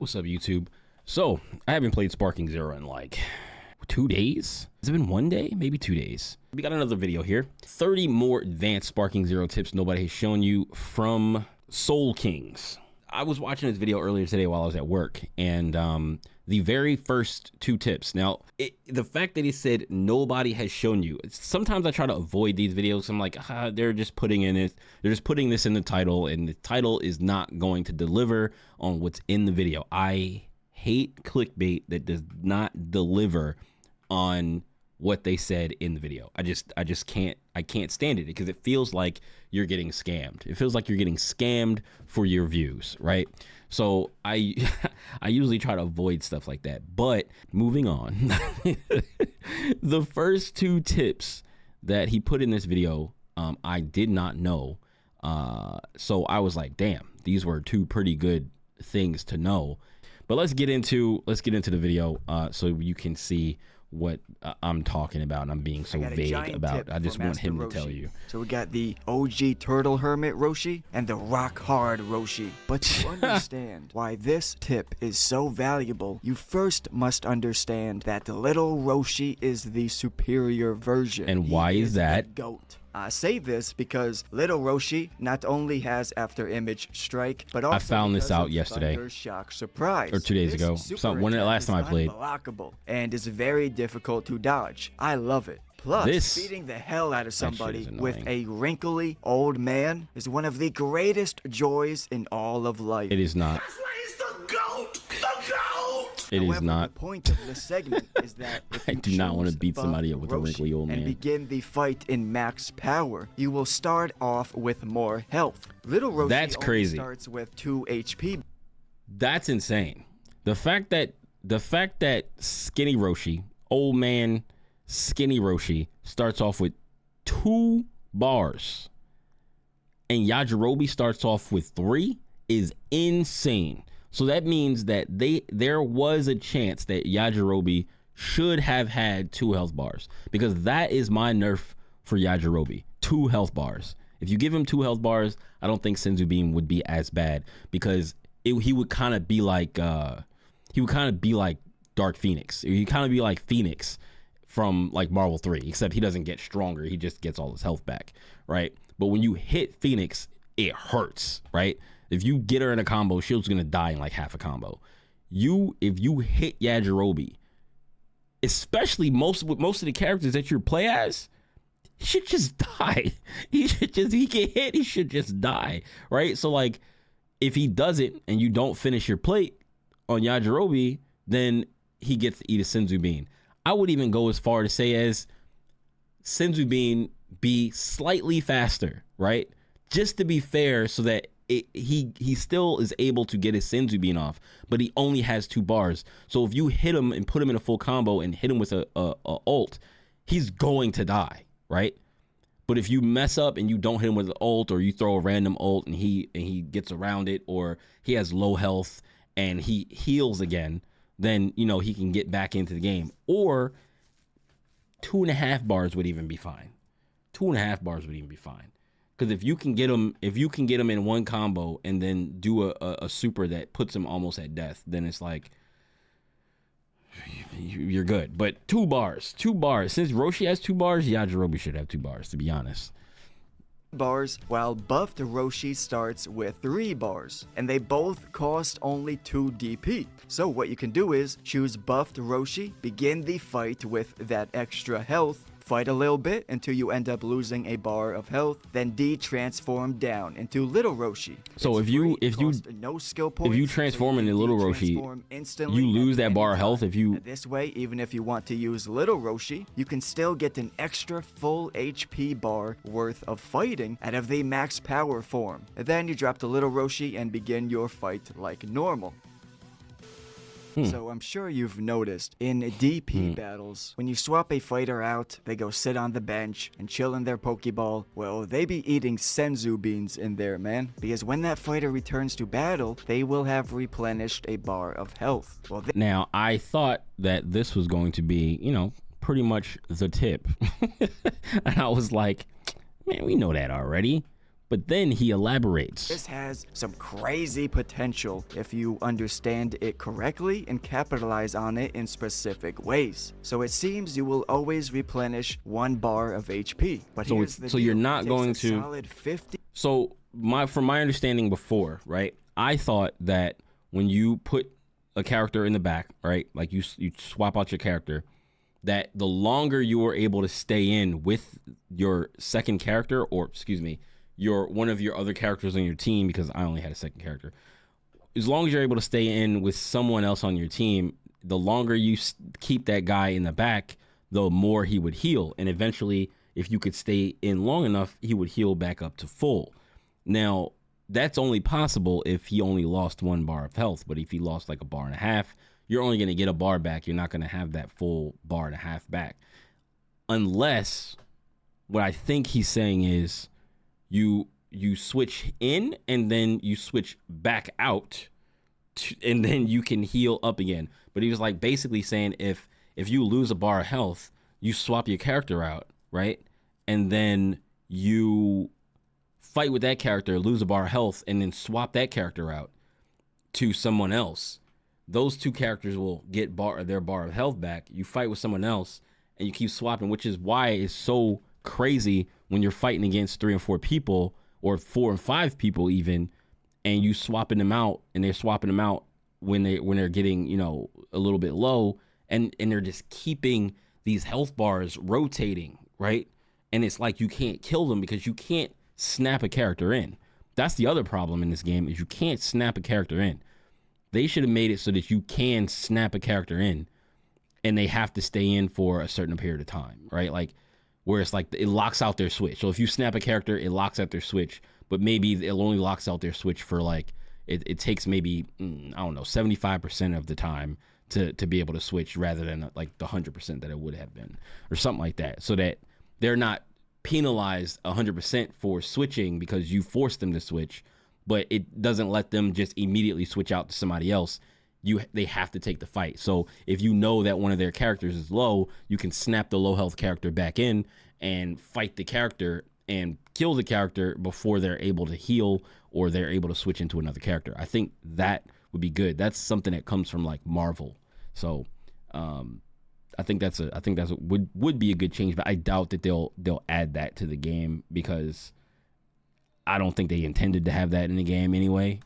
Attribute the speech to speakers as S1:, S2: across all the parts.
S1: What's up, YouTube? So, I haven't played Sparking Zero in like 2 days. Has it been 1 day? Maybe 2 days. We got another video here. 30 more advanced Sparking Zero tips nobody has shown you from Soul Kings. I was watching this video earlier today while I was at work, and the very first 2 tips. Now, the fact that he said nobody has shown you, sometimes I try to avoid these videos. I'm like, they're just putting in it. They're just putting this in the title, and the title is not going to deliver on what's in the video. I hate clickbait that does not deliver on what they said in the video. I just can't stand it because it feels like you're getting scammed. It feels like you're getting scammed for your views, right? So I usually try to avoid stuff like that. But moving on, the first 2 tips that he put in this video, I did not know. So I was like, damn, these were 2 pretty good things to know. But let's get into the video so you can see what I'm talking about and I'm being so vague about. I just want him to tell you.
S2: So we got the OG Turtle Hermit Roshi and the Rock Hard Roshi. But to understand why this tip is so valuable, you first must understand that the little Roshi is the superior version.
S1: And why is that?
S2: GOAT. I say this because Little Roshi not only has after image strike, but also
S1: I found this out yesterday,
S2: Thunder Shock Surprise,
S1: or 2 days ago. When the last time I played,
S2: unblockable and is very difficult to dodge. I love it. Plus, beating the hell out of somebody with a wrinkly old man is one of the greatest joys in all of life.
S1: It is not.
S3: That's why he's the GOAT! The GOAT!
S1: It
S2: However,
S1: is not.
S2: The point of this segment is that if
S1: I
S2: you
S1: do not want to
S2: choose
S1: beat somebody up with a
S2: Roshi
S1: wrinkly old man
S2: and begin the fight in max power, you will start off with more health. Little Roshi
S1: That's crazy.
S2: Starts with 2 HP.
S1: That's insane. The fact that Skinny Roshi, old man Skinny Roshi, starts off with 2 bars and Yajirobe starts off with 3 is insane. So that means that there was a chance that Yajirobe should have had 2 health bars, because that is my nerf for Yajirobe. 2 health bars. If you give him 2 health bars, I don't think Senzu Bean would be as bad, because he would kind of be like Dark Phoenix. He'd kind of be like Phoenix from like Marvel 3, except he doesn't get stronger. He just gets all his health back, right? But when you hit Phoenix, it hurts, right? If you get her in a combo, Shield's gonna die in like half a combo. If you hit Yajirobe, especially most of the characters that you play as, he should just die. He get hit, he should just die, right? So like, if he does it and you don't finish your plate on Yajirobe, then he gets to eat a Senzu Bean. I would even go as far to say as Senzu Bean be slightly faster, right? Just to be fair, so that he still is able to get his Senzu Bean off, but he only has 2 bars. So if you hit him and put him in a full combo and hit him with a ult, he's going to die, right? But if you mess up and you don't hit him with an ult, or you throw a random ult and he gets around it, or he has low health and he heals again, then you know he can get back into the game. Or 2.5 bars would even be fine. 2.5 bars would even be fine. Because if you can get him in one combo and then do a super that puts him almost at death, then it's like you're good. But 2 bars. Since Roshi has 2 bars, Yajirobe should have 2 bars, to be honest.
S2: Bars, while buffed Roshi starts with 3 bars, and they both cost only 2 DP. So what you can do is choose buffed Roshi, begin the fight with that extra health, fight a little bit until you end up losing a bar of health, then de-transform down into Little Roshi.
S1: So if you transform into Little Roshi, you lose that bar of health.
S2: This way, even if you want to use Little Roshi, you can still get an extra full HP bar worth of fighting out of the max power form. And then you drop the Little Roshi and begin your fight like normal. So I'm sure you've noticed in DP battles, when you swap a fighter out, they go sit on the bench and chill in their Pokeball. Well, they be eating Senzu Beans in there, man. Because when that fighter returns to battle, they will have replenished a bar of health. Well,
S1: now, I thought that this was going to be, you know, pretty much the tip. And I was like, man, we know that already. But then he elaborates.
S2: This has some crazy potential if you understand it correctly and capitalize on it in specific ways. So it seems you will always replenish 1 bar of HP. But
S1: So
S2: here's the
S1: so you're
S2: deal.
S1: not
S2: It takes
S1: going
S2: a
S1: to.
S2: solid 50.
S1: So from my understanding before, right? I thought that when you put a character in the back, right? Like you swap out your character, that the longer you are able to stay in with your second character, or excuse me, one of your other characters on your team, because I only had a second character. As long as you're able to stay in with someone else on your team, the longer you keep that guy in the back, the more he would heal. And eventually, if you could stay in long enough, he would heal back up to full. Now, that's only possible if he only lost 1 bar of health. But if he lost like 1.5 bars, you're only going to get 1 bar back. You're not going to have that full 1.5 bars back. Unless what I think he's saying is you switch in and then you switch back out and then you can heal up again. But he was like basically saying if you lose 1 bar of health, you swap your character out, right? And then you fight with that character, lose 1 bar of health, and then swap that character out to someone else. Those 2 characters will get their bar of health back. You fight with someone else and you keep swapping, which is why it's so crazy when you're fighting against 3 and 4 people, or 4 and 5 people even, and you swapping them out, and they're swapping them out when they're getting, you know, a little bit low, and they're just keeping these health bars rotating, right? And it's like you can't kill them because you can't snap a character in. That's the other problem in this game, is you can't snap a character in. They should have made it so that you can snap a character in, and they have to stay in for a certain period of time, right? Like where it's like it locks out their switch. So if you snap a character, it locks out their switch, but maybe it only locks out their switch for like, it takes maybe, I don't know, 75% of the time to be able to switch, rather than like the 100% that it would have been, or something like that. So that they're not penalized 100% for switching because you forced them to switch, but it doesn't let them just immediately switch out to somebody else. They have to take the fight. So if you know that one of their characters is low, you can snap the low health character back in and fight the character and kill the character before they're able to heal or they're able to switch into another character. I think that would be good. That's something that comes from like Marvel. So I think that's would be a good change, but I doubt that they'll add that to the game, because I don't think they intended to have that in the game anyway.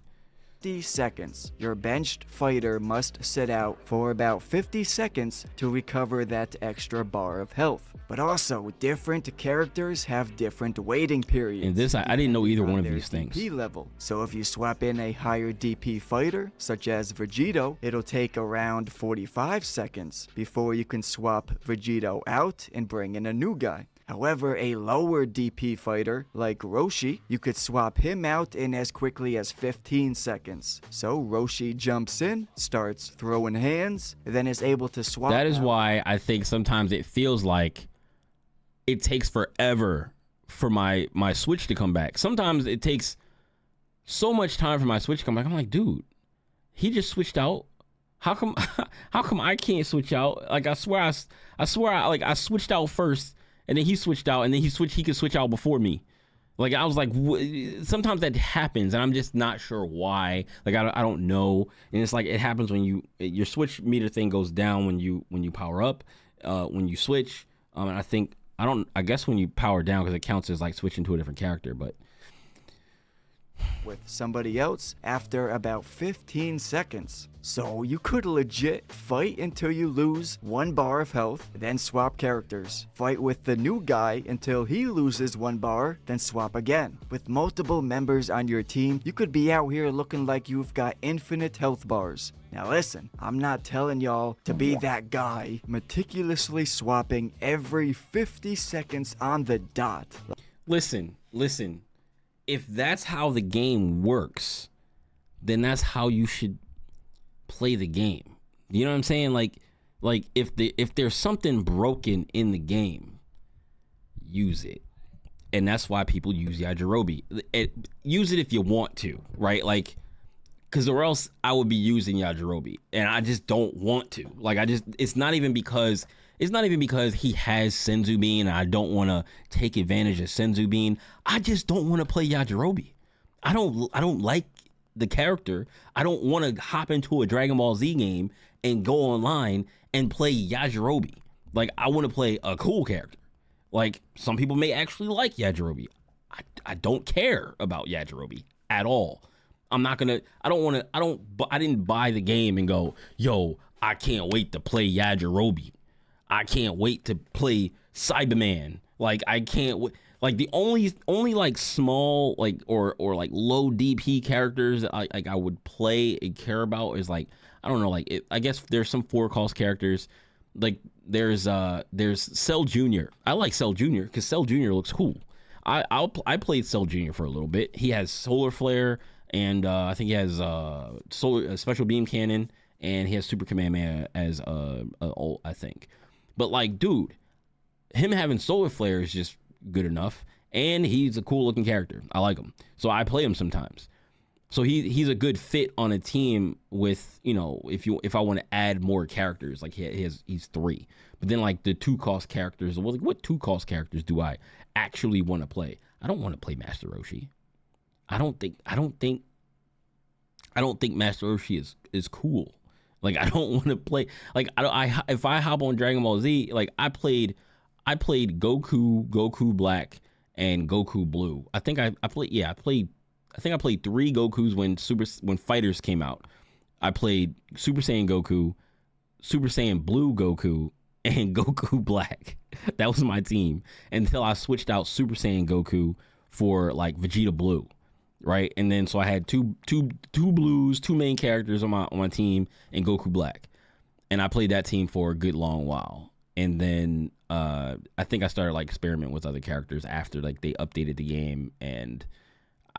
S2: 50 seconds. Your benched fighter must sit out for about 50 seconds to recover that extra bar of health. But also, different characters have different waiting periods.
S1: And this, I didn't know either one of
S2: their
S1: these things.
S2: DP level. So if you swap in a higher DP fighter, such as Vegito, it'll take around 45 seconds before you can swap Vegito out and bring in a new guy. However, a lower DP fighter, like Roshi, you could swap him out in as quickly as 15 seconds. So Roshi jumps in, starts throwing hands, then is able to swap
S1: That is
S2: out.
S1: why I think sometimes it feels like it takes forever for my Switch to come back. Sometimes it takes so much time for my Switch to come back. I'm like, dude, he just switched out. How come I can't switch out? Like, I swear I switched out first. And then he switched out, and then he could switch out before me. Like, I was like, sometimes that happens, and I'm just not sure why. Like, I don't know. And it's like, it happens when your switch meter thing goes down when you power up, when you switch. And I guess when you power down, because it counts as like switching to a different character, but.
S2: With somebody else after about 15 seconds. So you could legit fight until you lose 1 bar of health, then swap characters. Fight with the new guy until he loses 1 bar, then swap again. With multiple members on your team, you could be out here looking like you've got infinite health bars. Now listen, I'm not telling y'all to be that guy meticulously swapping every 50 seconds on the dot.
S1: Listen. If that's how the game works, then that's how you should play the game. You know what I'm saying? Like if there's something broken in the game, use it. And that's why people use Yajirobe. Use it if you want to, right? Like, because or else I would be using Yajirobe, and I just don't want to. Like, it's not even because It's not even because he has Senzu Bean and I don't want to take advantage of Senzu Bean. I just don't want to play Yajirobe. I don't like the character. I don't want to hop into a Dragon Ball Z game and go online and play Yajirobe. Like, I want to play a cool character. Like, some people may actually like Yajirobe. I don't care about Yajirobe at all. I didn't buy the game and go, yo, I can't wait to play Yajirobe. I can't wait to play Cyberman. Like, I can't wait. Like, the only like small like or like low DP characters that I would play and care about is like, I don't know, like I guess there's some 4-cost characters. Like there's Cell Jr. I like Cell Jr. because Cell Jr. looks cool. I played Cell Jr. for a little bit. He has Solar Flare and I think he has Special Beam Cannon and he has Super Kamehameha as I think. But like, dude, him having Solar Flare is just good enough, and he's a cool looking character. I like him, so I play him sometimes. So he's a good fit on a team with, you know, if I want to add more characters, like he's 3. But then like the 2-cost characters, well, like what 2-cost characters do I actually want to play? I don't want to play Master Roshi. I don't think Master Roshi is cool. Like, I don't want to play, like, if I hop on Dragon Ball Z, like I played Goku Black and Goku Blue. I played 3 Gokus when Fighters came out. I played Super Saiyan Goku, Super Saiyan Blue Goku, and Goku Black. That was my team until I switched out Super Saiyan Goku for like Vegeta Blue, right? And then so I had two blues, 2 main characters on my team, and Goku Black, and I played that team for a good long while. And then I think I started like experimenting with other characters after like they updated the game, and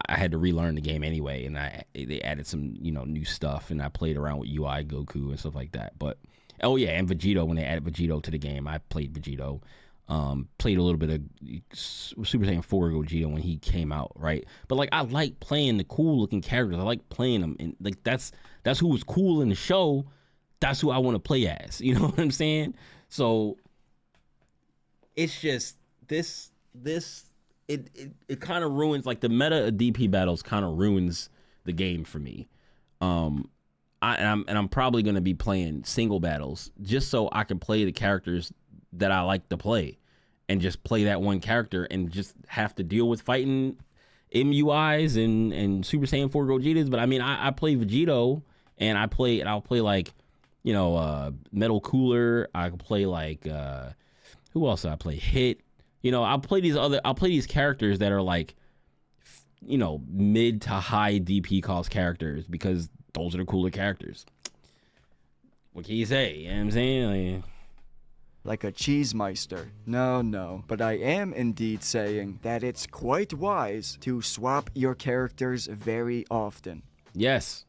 S1: I had to relearn the game anyway. And they added some, you know, new stuff, and I played around with UI Goku and stuff like that. But oh yeah, and Vegito, when they added Vegito to the game, I played Vegito. Played a little bit of Super Saiyan 4 Gogeta when he came out, right? But like, I like playing the cool looking characters. I like playing them, and like that's who was cool in the show. That's who I want to play as. You know what I'm saying? So it's just it kind of ruins, like, the meta of DP battles kind of ruins the game for me. I'm probably gonna be playing single battles just so I can play the characters that I like to play, and just play that one character and just have to deal with fighting MUIs and Super Saiyan 4 Gogetas. But I mean, I play Vegito, and I'll play like, you know, Metal Cooler. I can play like who else do I play? Hit. You know, I'll play these characters that are like, you know, mid to high DP cost characters, because those are the cooler characters. What can you say? You know what I'm saying?
S2: Like a cheesemeister. No, but I am indeed saying that it's quite wise to swap your characters very often.
S1: Yes.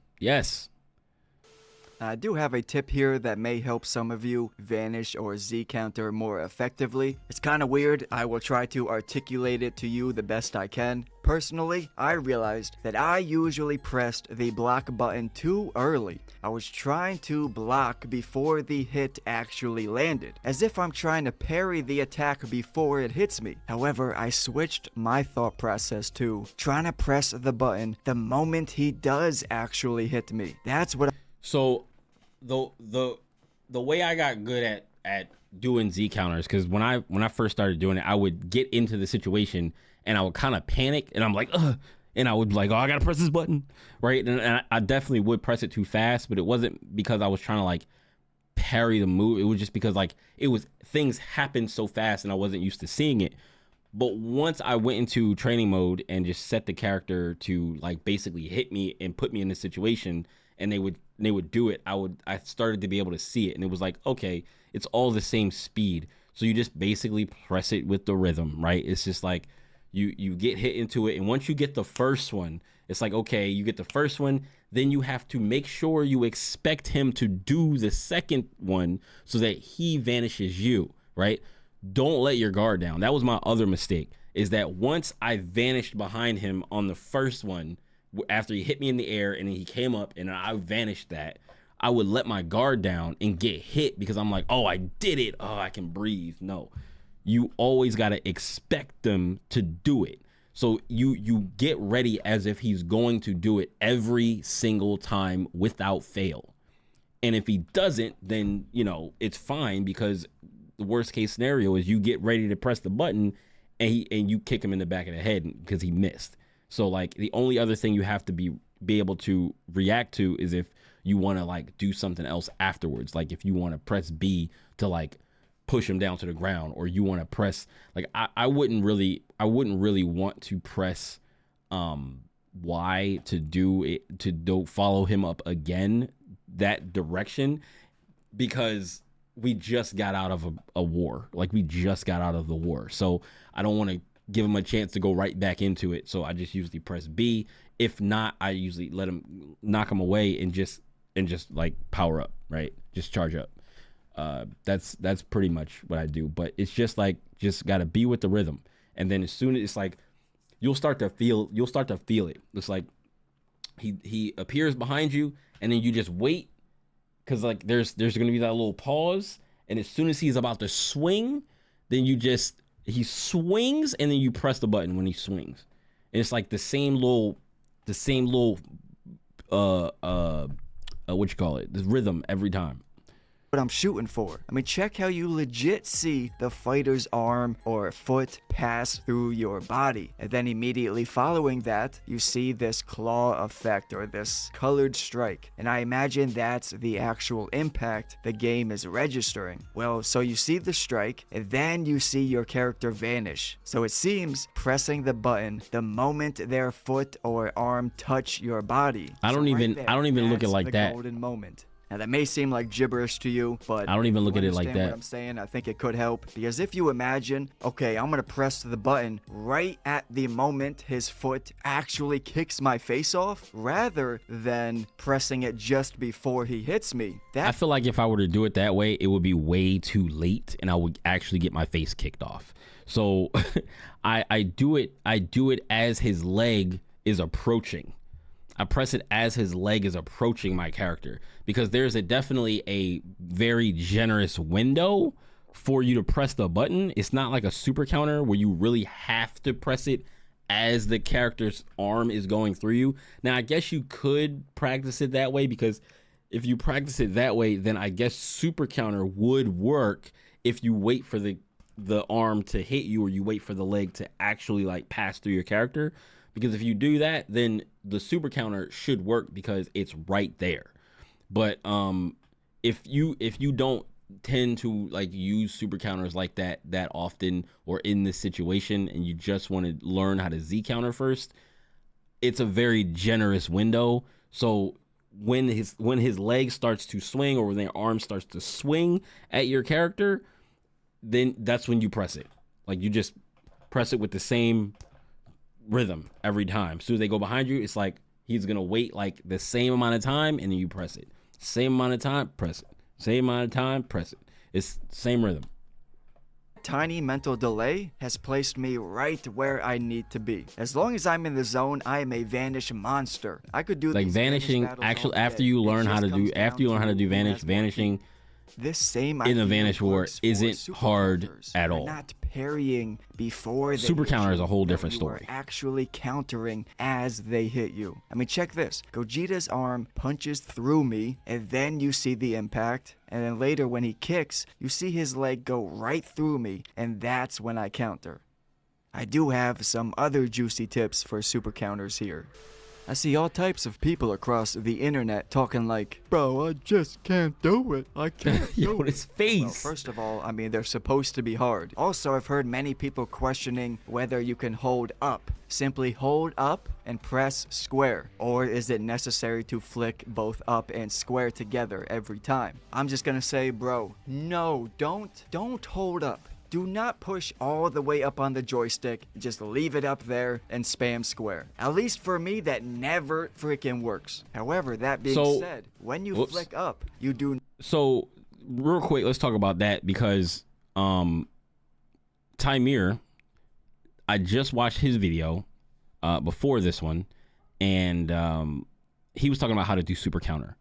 S2: I do have a tip here that may help some of you vanish or Z counter more effectively. It's kind of weird. I will try to articulate it to you the best I can. Personally, I realized that I usually pressed the block button too early. I was trying to block before the hit actually landed, as if I'm trying to parry the attack before it hits me. However, I switched my thought process to trying to press the button the moment he does actually hit me. That's what
S1: So the way I got good at doing Z counters, because when I first started doing it, I would get into the situation and I would kind of panic, and I'm like, ugh, and I would be like, oh, I gotta press this button, right? And I definitely would press it too fast, but it wasn't because I was trying to like parry the move. It was just because like things happened so fast and I wasn't used to seeing it. But once I went into training mode and just set the character to like basically hit me and put me in this situation, and they would do it, I started to be able to see it, and it was like, okay, it's all the same speed. So you just basically press it with the rhythm, right? It's just like you get hit into it, and once you get the first one, it's like, okay, you get the first one, then you have to make sure you expect him to do the second one so that he vanishes you, right? Don't let your guard down. That was my other mistake, is that once I vanished behind him on the first one, after he hit me in the air and then he came up and I vanished that, I would let my guard down and get hit because I'm like, oh, I did it. Oh, I can breathe. No, you always got to expect them to do it. So you get ready as if he's going to do it every single time without fail. And if he doesn't, then, you know, it's fine, because the worst case scenario is you get ready to press the button and you kick him in the back of the head because he missed. So like the only other thing you have to be able to react to is if you want to like do something else afterwards. Like if you want to press B to like push him down to the ground, or you want to press like I wouldn't really want to press Y to do it, to don't follow him up again that direction, because we just got out of a war. Like we just got out of the war. So I don't want to give him a chance to go right back into it. So I just usually press B. If not, I usually let him knock him away and just like power up, right? Just charge up. That's pretty much what I do. But it's just like, just got to be with the rhythm. And then as soon as it's like, you'll start to feel it. It's like he appears behind you, and then you just wait, because like there's gonna be that little pause, and as soon as he's about to swing, then he swings, and then you press the button when he swings, and it's like the same little what you call it, this rhythm every time.
S2: What I'm shooting for. I mean, check how you legit see the fighter's arm or foot pass through your body. And then immediately following that, you see this claw effect or this colored strike. And I imagine that's the actual impact the game is registering. Well, so you see the strike, and then you see your character vanish. So it seems pressing the button the moment their foot or arm touch your body.
S1: I don't even look at it like
S2: the
S1: that.
S2: Golden moment. Now that may seem like gibberish to you, but
S1: I don't even look at it like that.
S2: What I'm saying, I think it could help, because if you imagine, okay, I'm gonna press the button right at the moment his foot actually kicks my face off, rather than pressing it just before he hits me.
S1: I feel like if I were to do it that way, it would be way too late, and I would actually get my face kicked off. So I do it as his leg is approaching. I press it as his leg is approaching my character, because there's definitely a very generous window for you to press the button. It's not like a super counter where you really have to press it as the character's arm is going through you. Now, I guess you could practice it that way, because if you practice it that way, then I guess super counter would work if you wait for the arm to hit you, or you wait for the leg to actually like pass through your character. Because if you do that, then the super counter should work because it's right there. But if you don't tend to like use super counters like that often, or in this situation, and you just want to learn how to Z counter first, it's a very generous window. So when his leg starts to swing, or when their arm starts to swing at your character, then that's when you press it. Like you just press it with the same rhythm every time. As soon as they go behind you, it's like he's gonna wait like the same amount of time, and then you press it. Same amount of time, press it. Same amount of time, press it. It's same rhythm.
S2: Tiny mental delay has placed me right where I need to be. As long as I'm in the zone, I am a vanish monster. I could do
S1: like vanishing. Actually, after you learn how to do vanishing.
S2: This same
S1: in the Vanish War isn't hard at all.
S2: Not parrying before they
S1: super counter is a whole different story.
S2: Actually countering as they hit you. I mean, check this. Gogeta's arm punches through me, and then you see the impact. And then later when he kicks, you see his leg go right through me, and that's when I counter. I do have some other juicy tips for super counters here. I see all types of people across the internet talking like, bro, I just can't do it. I can't do
S1: his face.
S2: Well, first of all, I mean, they're supposed to be hard. Also, I've heard many people questioning whether you can hold up. Simply hold up and press square. Or is it necessary to flick both up and square together every time? I'm just gonna say, bro, no, don't hold up. Do not push all the way up on the joystick. Just leave it up there and spam square. At least for me, that never freaking works. However, that being said, when you flick up, you do.
S1: So, real quick, let's talk about that, because Tymir, I just watched his video before this one, and he was talking about how to do super counter.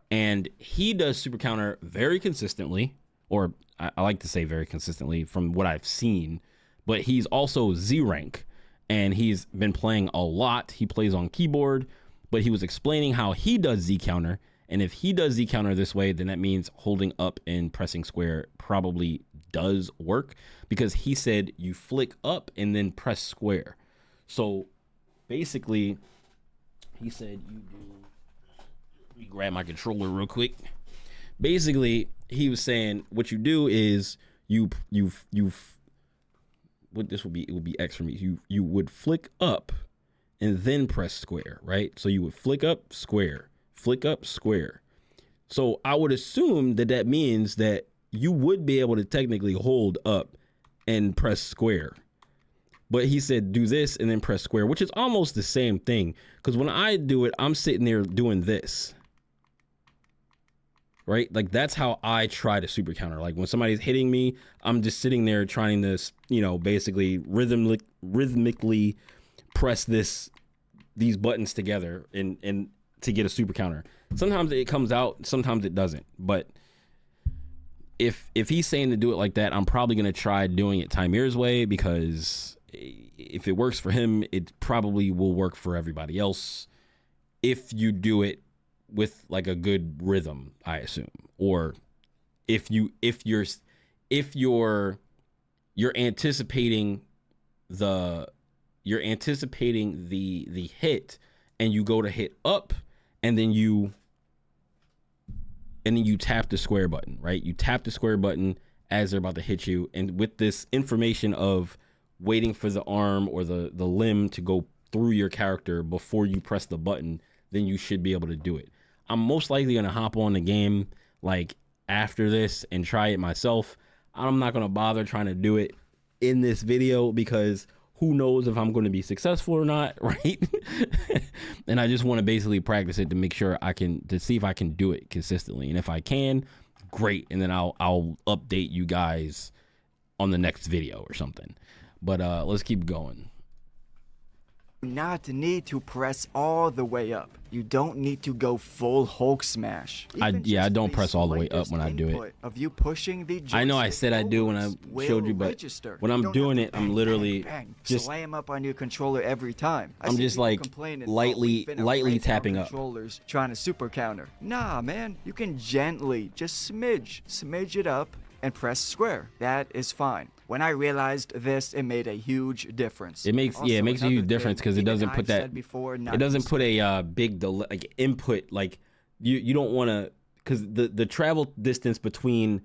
S1: And he does super counter very consistently, or I like to say very consistently from what I've seen, but he's also Z rank and he's been playing a lot. He plays on keyboard, but he was explaining how he does Z counter. And if he does Z counter this way, then that means holding up and pressing square probably does work, because he said you flick up and then press square. So basically, he said you do. Let me grab my controller real quick. Basically, he was saying what you do is you what this would be, it would be X for me. You would flick up and then press square, right? So you would flick up, square, flick up, square. So I would assume that that means that you would be able to technically hold up and press square. But he said do this and then press square, which is almost the same thing. Because when I do it, I'm sitting there doing this. Right? Like that's how I try to super counter. Like when somebody's hitting me, I'm just sitting there trying to, you know, basically rhythmically press these buttons together and to get a super counter. Sometimes it comes out, sometimes it doesn't. But if he's saying to do it like that, I'm probably gonna try doing it Tymir's way, because if it works for him, it probably will work for everybody else if you do it with like a good rhythm, I assume. Or if you're anticipating the hit and you go to hit up and then you tap the square button, right? You tap the square button as they're about to hit you, and with this information of waiting for the arm or the limb to go through your character before you press the button, then you should be able to do it. I'm most likely going to hop on the game like after this and try it myself. I'm not going to bother trying to do it in this video because who knows if I'm going to be successful or not, right? And I just want to basically practice it to make sure to see if I can do it consistently. And if I can, great. And then I'll update you guys on the next video or something. But let's keep going.
S2: Not need to press all the way up. You don't need to go full Hulk smash.
S1: I don't press all the way up when I do it.
S2: Of you pushing the
S1: I know I said I do when I showed you, but when I'm doing it, I'm literally just
S2: slam up on your controller every time.
S1: I'm just like lightly tapping up.
S2: Controllers trying to super counter. Nah, man, you can gently just smidge it up and press square. That is fine. When I realized this, it made a huge difference.
S1: It makes a huge difference because it doesn't put that. It doesn't put a big like input. Like you don't want to, because the travel distance between,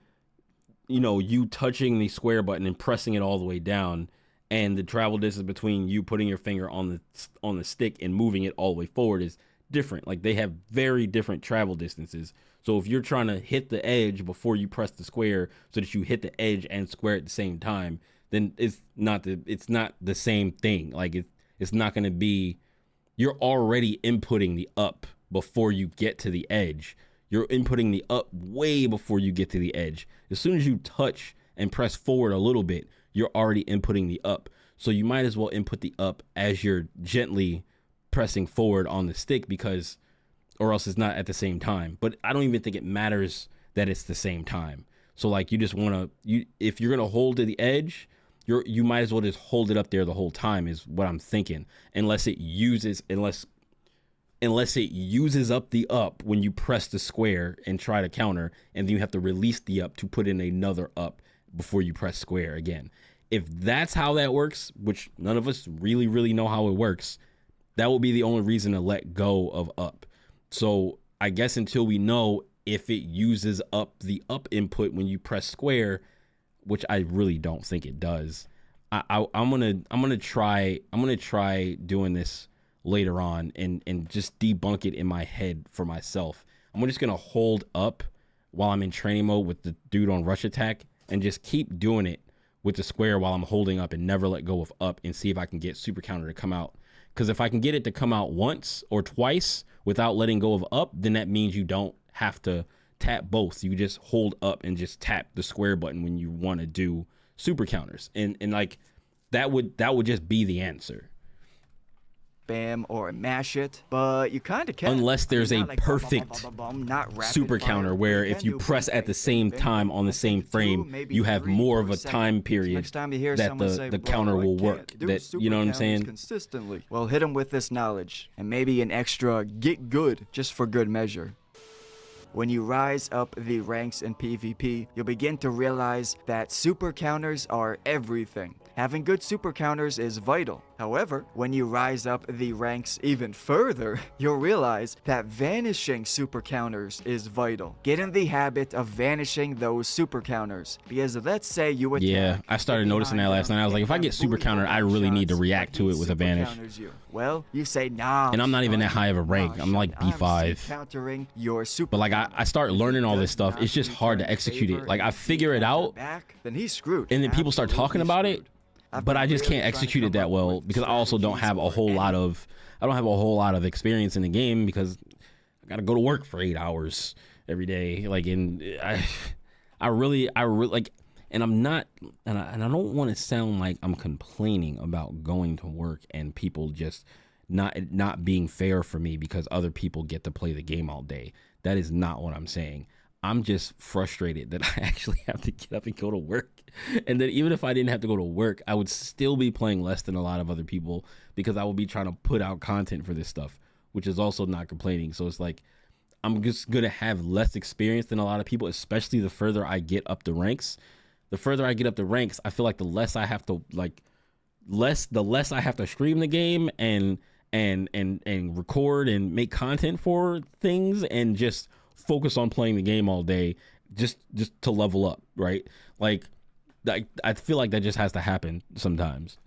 S1: you know, you touching the square button and pressing it all the way down, and the travel distance between you putting your finger on the stick and moving it all the way forward is different. Like they have very different travel distances. So if you're trying to hit the edge before you press the square so that you hit the edge and square at the same time, then it's not the same thing. Like it's not going to be, you're already inputting the up before you get to the edge. You're inputting the up way before you get to the edge. As soon as you touch and press forward a little bit, you're already inputting the up. So you might as well input the up as you're gently pressing forward on the stick, because or else it's not at the same time. But I don't even think it matters that it's the same time. So like you just want to, if you're going to hold to the edge, you might as well just hold it up there the whole time is what I'm thinking. Unless it uses up the up when you press the square and try to counter, and then you have to release the up to put in another up before you press square again. If that's how that works, which none of us really know how it works, that will be the only reason to let go of up. So I guess until we know if it uses up the up input when you press square, which I really don't think it does, I'm gonna try doing this later on and just debunk it in my head for myself. I'm just gonna hold up while I'm in training mode with the dude on rush attack and just keep doing it with the square while I'm holding up and never let go of up, and see if I can get super counter to come out. Because if I can get it to come out once or twice without letting go of up, then that means you don't have to tap both. You just hold up and just tap the square button when you want to do super counters. And like that would just be the answer.
S2: spam or mash it, but you kind of can.
S1: Unless there's a
S2: not like bum, bum, bum,
S1: perfect
S2: bum, bum, bum, not rapid
S1: super
S2: fire.
S1: counter where
S2: You
S1: if
S2: can
S1: you
S2: do
S1: press
S2: bang,
S1: at the
S2: bang,
S1: same
S2: bang,
S1: time
S2: bang,
S1: on the
S2: bang,
S1: same
S2: bang,
S1: frame,
S2: two, maybe
S1: you have
S2: three
S1: more of
S2: per
S1: a
S2: second.
S1: time period
S2: Next time you hear
S1: that
S2: someone say,
S1: the
S2: "Bro,
S1: counter
S2: I
S1: will
S2: can't
S1: work.
S2: do
S1: That,
S2: super
S1: you know what I'm
S2: counters
S1: saying?
S2: consistently." Well, hit him with this knowledge and maybe an extra get good just for good measure. When you rise up the ranks in PvP, you'll begin to realize that super counters are everything. Having good super counters is vital. However, when you rise up the ranks even further, you'll realize that vanishing super counters is vital. Get in the habit of vanishing those super counters, because let's say you attack.
S1: Yeah, I started noticing that last night. I was like, if I get super counter, I really need to react to it with a vanish.
S2: Well, you say, nah.
S1: And I'm not even that high of a rank.
S2: Nah,
S1: I'm like
S2: I'm
S1: B5.
S2: countering your super
S1: But like
S2: counter.
S1: I start learning all this stuff. It's just hard to execute it. Like I figure it out,
S2: Then he's screwed.
S1: and then people start talking about it, but I just can't execute it that well because I also don't have a whole lot of experience in the game because I gotta go to work for 8 hours every day. Like, and I really like, and I'm not, and I don't want to sound like I'm complaining about going to work and people just not being fair for me because other people get to play the game all day. That is not what I'm saying. I'm just frustrated that I actually have to get up and go to work. And that even if I didn't have to go to work, I would still be playing less than a lot of other people because I will be trying to put out content for this stuff, which is also not complaining. So it's like, I'm just going to have less experience than a lot of people, especially the further I get up the ranks. The further I get up the ranks, I feel like the less I have to stream the game and record and make content for things and just focus on playing the game all day just to level up, right? Like I feel like that just has to happen sometimes.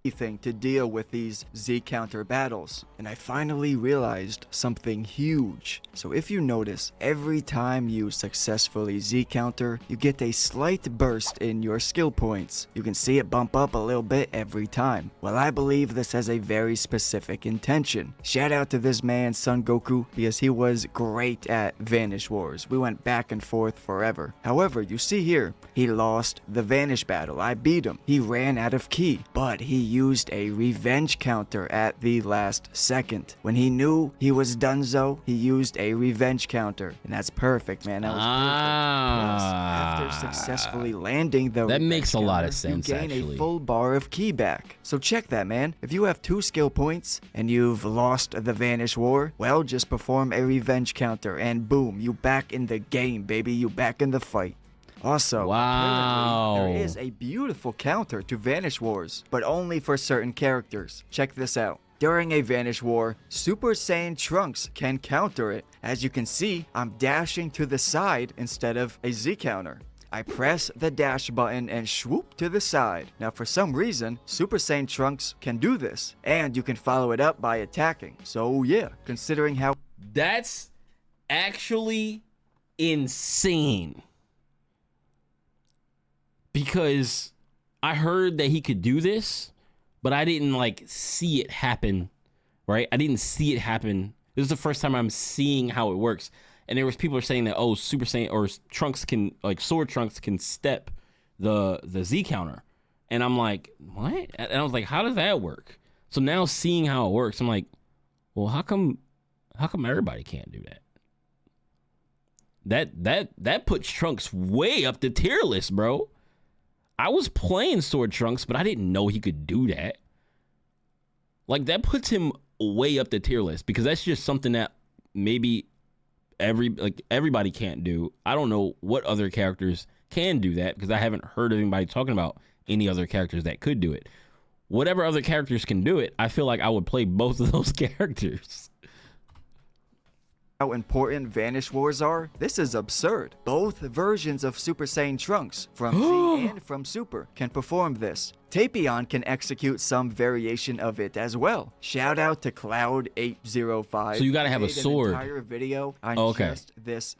S2: Thing to deal with these Z counter battles, and I finally realized something huge. So if you notice, every time you successfully Z counter, you get a slight burst in your skill points. You can see it bump up a little bit every time. Well, I believe this has a very specific intention. Shout out to this man Son Goku because he was great at Vanish Wars. We went back and forth forever. However, you see here, he lost the Vanish battle. I beat him. He ran out of ki, but he used a revenge counter at the last second. When he knew he was donezo, he used a revenge counter. And that's perfect, man. That was perfect. Plus, after successfully landing the
S1: that makes a lot of
S2: counter,
S1: sense,
S2: you gain
S1: actually.
S2: a full bar of ki back. So check that, man. If you have 2 skill points and you've lost the Vanish War, well, just perform a revenge counter and boom, you back in the game, baby. You back in the fight. Also,
S1: wow,
S2: apparently, there is a beautiful counter to Vanish Wars, but only for certain characters. Check this out. During a Vanish War, Super Saiyan Trunks can counter it. As you can see, I'm dashing to the side instead of a Z counter. I press the dash button and swoop to the side. Now for some reason, Super Saiyan Trunks can do this, and you can follow it up by attacking. So yeah, considering how...
S1: That's actually insane. Because I heard that he could do this, but I didn't like see it happen, right? I didn't see it happen. This is the first time I'm seeing how it works. And there was people are saying that, oh, Super Saiyan or Trunks can, like Sword Trunks can step the Z counter. And I'm like, what? And I was like, how does that work? So now seeing how it works, I'm like, well, how come everybody can't do that? That puts Trunks way up the tier list, bro. I was playing Sword Trunks, but I didn't know he could do that. Like, that puts him way up the tier list because that's just something that maybe everybody can't do. I don't know what other characters can do that because I haven't heard of anybody talking about any other characters that could do it. Whatever other characters can do it, I feel like I would play both of those characters.
S2: How important Vanish Wars are? This is absurd. Both versions of Super Saiyan Trunks, from Z and from Super, can perform this. Tapion can execute some variation of it as well. Shout out to Cloud805.
S1: So you gotta have a sword.
S2: An entire video on
S1: okay.
S2: just this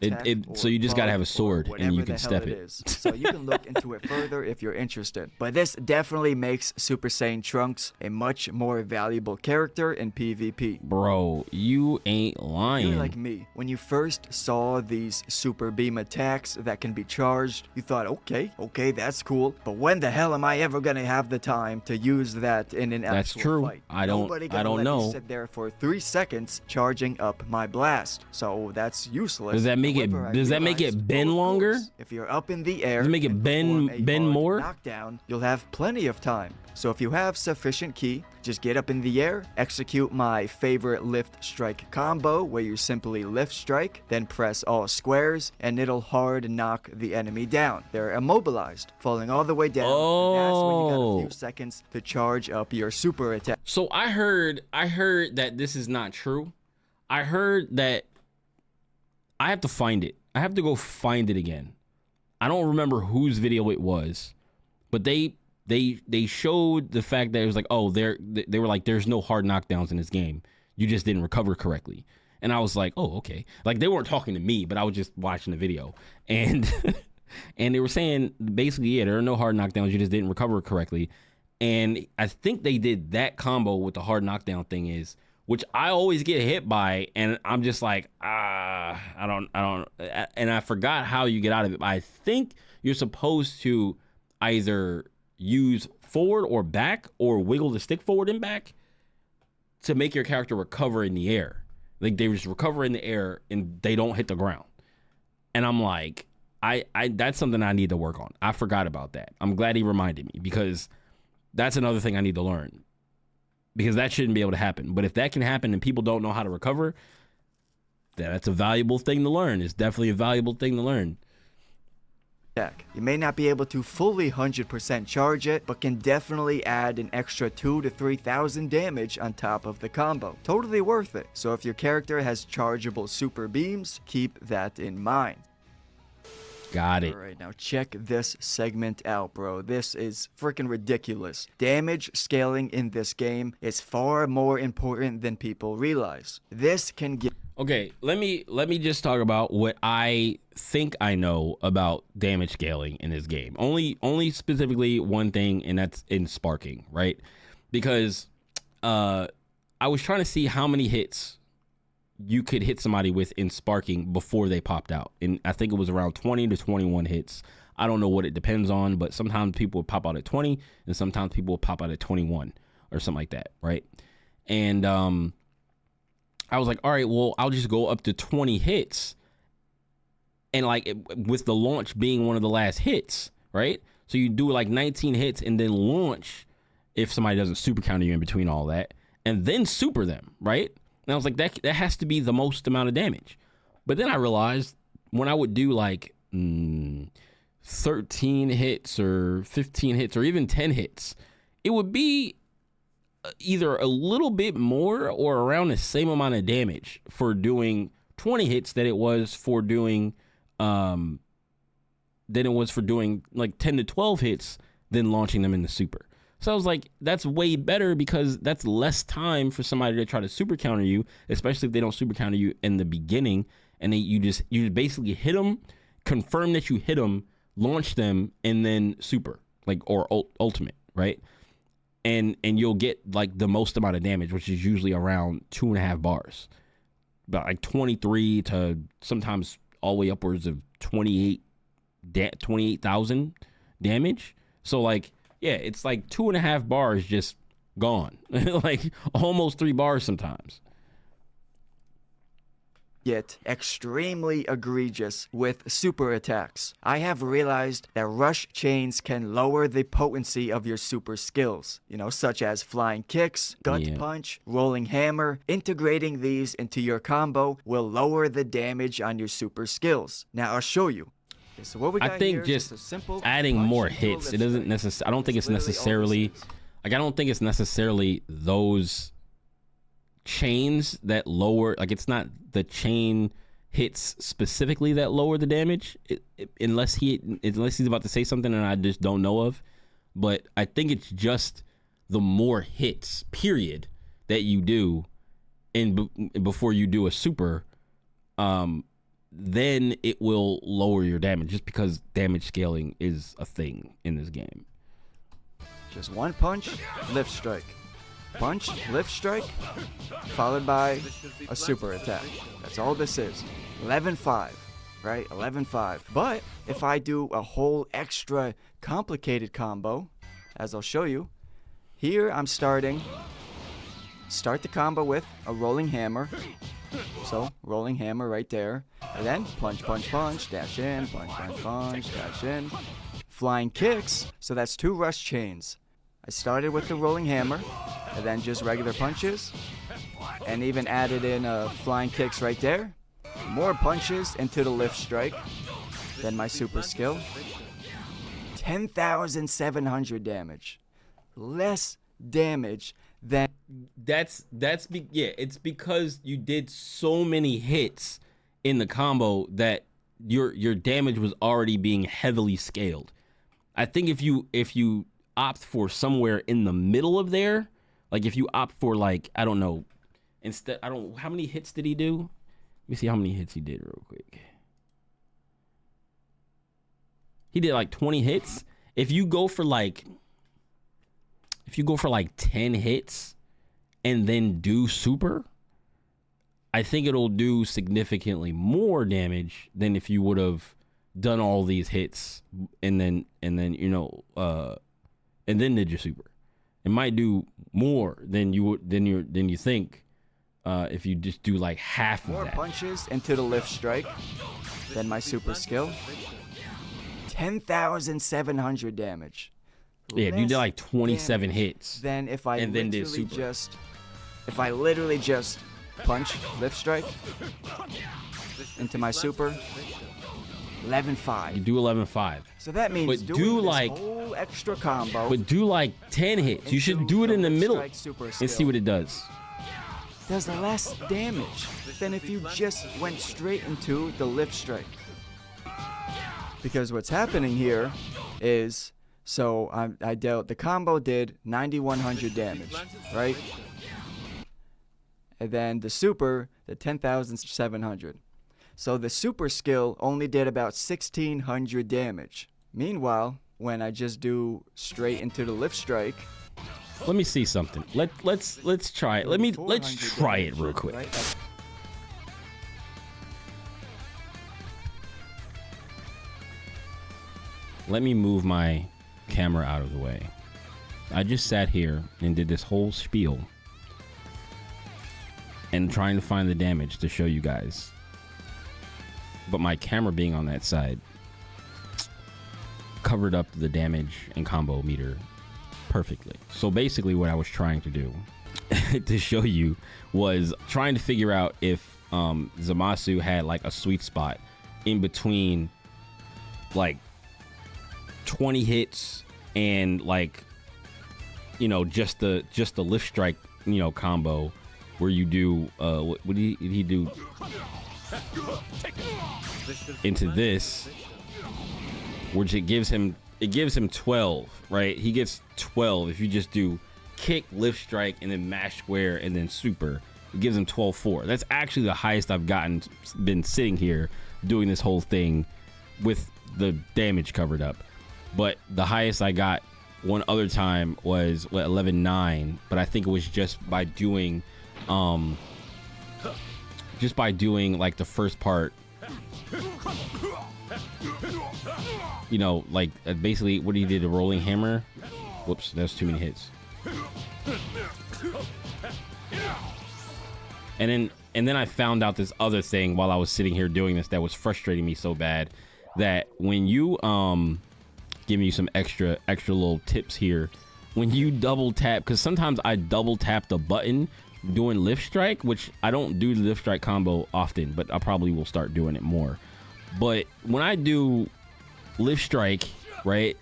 S1: So you just gotta have a sword and you can step it.
S2: So you can look into it further if you're interested. But this definitely makes Super Saiyan Trunks a much more valuable character in PvP.
S1: Bro, you ain't lying.
S2: You're like me. When you first saw these super beam attacks that can be charged, you thought, okay, that's cool. But when the hell am I ever gonna have have the time to use that in an
S1: That's
S2: actual
S1: true.
S2: fight.
S1: I don't
S2: let
S1: know.
S2: me sit there for 3 seconds charging up my blast, so that's useless.
S1: Does that make
S2: However, I
S1: it? Does that make
S2: realized,
S1: it bend
S2: well, of
S1: longer?
S2: course, if you're up in the air,
S1: Does it make it
S2: and
S1: bend-
S2: perform a
S1: bend
S2: hard
S1: more?
S2: knockdown, you'll have plenty of time. So if you have sufficient ki, just get up in the air, execute my favorite lift strike combo, where you simply lift strike, then press all squares, and it'll hard knock the enemy down. They're immobilized, falling all the way down. And that's when you got a few
S1: Oh.
S2: seconds to charge up your super attack.
S1: So I heard that this is not true. I heard that I have to find it. I have to go find it again. I don't remember whose video it was, but they showed the fact that it was like, oh, they were like, there's no hard knockdowns in this game. You just didn't recover correctly. And I was like, oh, okay. Like, they weren't talking to me, but I was just watching the video. And and they were saying basically, yeah, there are no hard knockdowns. You just didn't recover correctly. And I think they did that combo with the hard knockdown thing is, which I always get hit by, and I'm just like, I don't, and I forgot how you get out of it. I think you're supposed to either use forward or back, or wiggle the stick forward and back to make your character recover in the air. Like, they just recover in the air and they don't hit the ground. And I'm like, I that's something I need to work on. I forgot about that. I'm glad he reminded me, because that's another thing I need to learn, because that shouldn't be able to happen. But if that can happen and people don't know how to recover, that's a valuable thing to learn. It's definitely a valuable thing to learn.
S2: You may not be able to fully 100% charge it, but can definitely add an extra 2,000 to 3,000 damage on top of the combo. Totally worth it. So if your character has chargeable super beams, keep that in mind.
S1: Got it.
S2: Alright, now check this segment out, bro. This is freaking ridiculous. Damage scaling in this game is far more important than people realize. This can give...
S1: Okay, let me just talk about what I think I know about damage scaling in this game. Only specifically one thing, and that's in sparking, right? Because I was trying to see how many hits you could hit somebody with in sparking before they popped out, and I think it was around 20 to 21 hits. I don't know what it depends on, but sometimes people will pop out at 20, and sometimes people will pop out at 21 or something like that, right? And I was like, all right, well, I'll just go up to 20 hits. And like with the launch being one of the last hits, right? So you do like 19 hits and then launch if somebody doesn't super counter you in between all that, and then super them, right? And I was like, that has to be the most amount of damage. But then I realized when I would do like 13 hits or 15 hits or even 10 hits, it would be either a little bit more or around the same amount of damage for doing 20 hits that it was for doing like 10 to 12 hits than launching them in the super. So I was like, that's way better, because that's less time for somebody to try to super counter you, especially if they don't super counter you in the beginning, and you just basically hit them, confirm that you hit them, launch them, and then super, like, or ultimate, right? And you'll get like the most amount of damage, which is usually around 2.5 bars, about like 23 to sometimes all the way upwards of 28,000 damage. So like, yeah, it's like 2.5 bars just gone, like almost 3 bars sometimes.
S2: Get extremely egregious with super attacks. I have realized that rush chains can lower the potency of your super skills, such as flying kicks, gut punch, rolling hammer. Integrating these into your combo will lower the damage on your super skills. Now I'll show you. Okay, so what we got
S1: I think
S2: here
S1: just
S2: is a simple
S1: adding
S2: punch
S1: more
S2: into a
S1: hits,
S2: lift
S1: it doesn't
S2: strike.
S1: necessarily, I don't think it's
S2: Literally all this
S1: necessarily,
S2: is.
S1: like, I don't think it's necessarily those chains that lower, like, it's not the chain hits specifically that lower the damage, unless he's about to say something and I just don't know of. But I think it's just the more hits, period, that you do before you do a super, then it will lower your damage, just because damage scaling is a thing in this game.
S2: Just one punch, lift strike. Punch, lift strike, followed by a super attack. That's all this is. 11-5, right? 11-5. But if I do a whole extra complicated combo, as I'll show you. Here I'm start the combo with a rolling hammer. So, rolling hammer right there. And then punch, punch, punch, dash in, punch, punch, punch, dash in. Flying kicks, so that's 2 rush chains. I started with the rolling hammer, and then just regular punches. And even added in flying kicks right there. More punches into the lift strike. Then my super skill. 10,700 damage. Less damage than...
S1: It's because you did so many hits in the combo that your damage was already being heavily scaled. I think if you opt for somewhere in the middle of there, like if you opt for like, I don't know, how many hits did he do? Let me see how many hits he did real quick. He did like 20 hits. If you go for like 10 hits and then do super, I think it'll do significantly more damage than if you would have done all these hits and then did your super. It might do more than you think if you just do like half of that.
S2: More punches into the lift strike than my super skill. 10,700 damage.
S1: Yeah, if you did like 27 hits.
S2: Then if I
S1: and then did super.
S2: If I literally just punch, lift strike into my super, 11.5.
S1: You do 11.5.
S2: So that means
S1: but
S2: doing
S1: do
S2: this
S1: like
S2: whole extra combo.
S1: But do like 10 hits. You should do it in the middle and see what it does.
S2: Does less damage than if you just went straight into the lift strike. Because what's happening here is, so I dealt, the combo did 9,100 damage, right? And then the super, the 10,700. So the super skill only did about 1,600 damage. Meanwhile, when I just do straight into the lift strike.
S1: Let me see something. Let's try it. Let's try it real quick.
S2: Right?
S1: Let me move my camera out of the way. I just sat here and did this whole spiel and trying to find the damage to show you guys. But my camera being on that side covered up the damage and combo meter perfectly. So basically what I was trying to do to show you was trying to figure out if Zamasu had like a sweet spot in between like 20 hits and like, you know, just the lift strike, you know, combo where you do what did he do into this, which it gives him 12, right? He gets 12 if you just do kick, lift strike, and then mash square and then super. It gives him 12-4. That's actually the highest I've been sitting here doing this whole thing with the damage covered up. But the highest I got one other time was 11.9, but I think it was just by doing like the first part, you know, like basically what he did, a rolling hammer. Whoops, that's too many hits. And then I found out this other thing while I was sitting here doing this that was frustrating me so bad, that when you giving you some extra little tips here, when you double tap, because sometimes I double tap the button doing lift strike, which I don't do the lift strike combo often, but I probably will start doing it more. But when I do lift strike, right,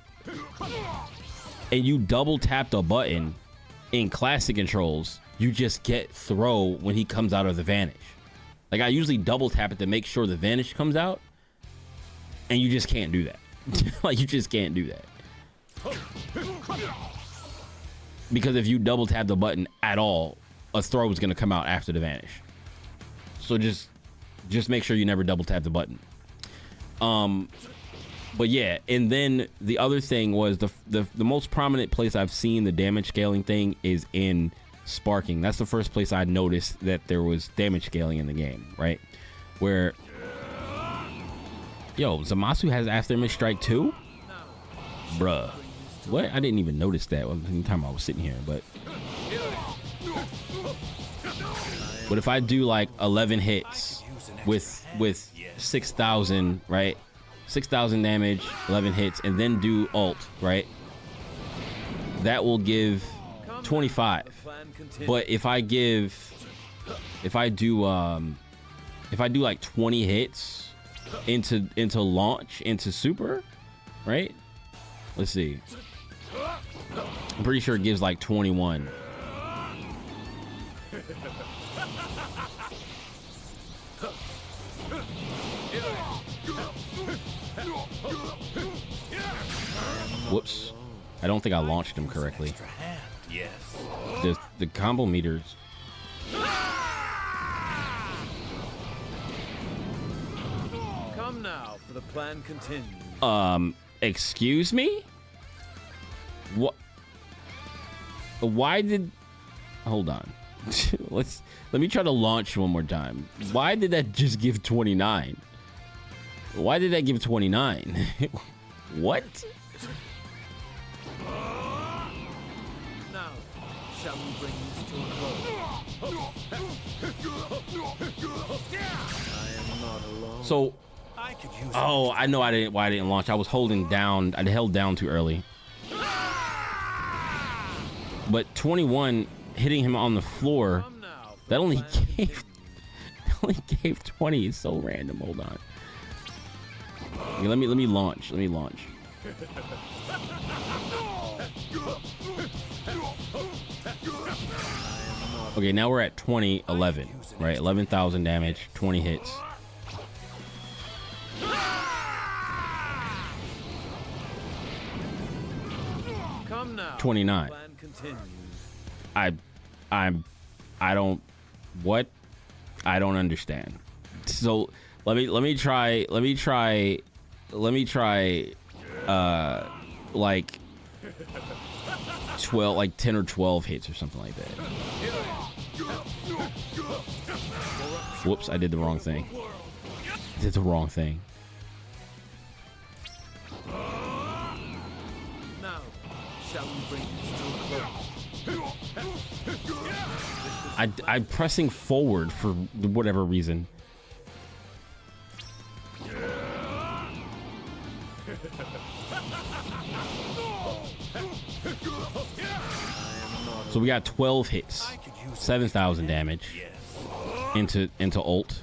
S1: and you double tap the button in classic controls, you just get throw when he comes out of the vanish. Like I usually double tap it to make sure the vanish comes out, and you just can't do that. Like you just can't do that. Because if you double tap the button at all, a throw is going to come out after the vanish. So just make sure you never double tap the button. But yeah, and then the other thing was the most prominent place I've seen the damage scaling thing is in sparking. That's the first place I noticed that there was damage scaling in the game, right? Where, yo, Zamasu has after image strike too? Bruh. What? I didn't even notice that the time I was sitting here, but if I do like 11 hits with 6,000, right? 6,000 damage, 11 hits, and then do ult, right? That will give 25. But if I do like 20 hits into launch, into super, right? Let's see. I'm pretty sure it gives like 21. Whoops. I don't think I launched him correctly. The combo meters.
S4: Come now, for the plan continues.
S1: Excuse me? What? Why did... Hold on. Let me try to launch one more time. Why did that just give 29? Why did that give 29? What?
S4: Now, shall we bring this to a close? I am not alone.
S1: So, oh, I know why I didn't launch. I was holding down. I held down too early. But 21 hitting him on the floor, that only gave 20. It's so random. Hold on. Okay, let me launch. Let me launch. Okay, now we're at 11, right? 11,000 damage, 20 hits.
S4: Come now.
S1: 29.
S4: Plan continues.
S1: I don't understand. So let me try like 12, like 10 or 12 hits or something like that. Whoops, I did the wrong thing. Did the wrong thing.
S4: Now, shall we bring this to a close?
S1: I'm pressing forward for whatever reason. So we got 12 hits, 7,000 damage into ult.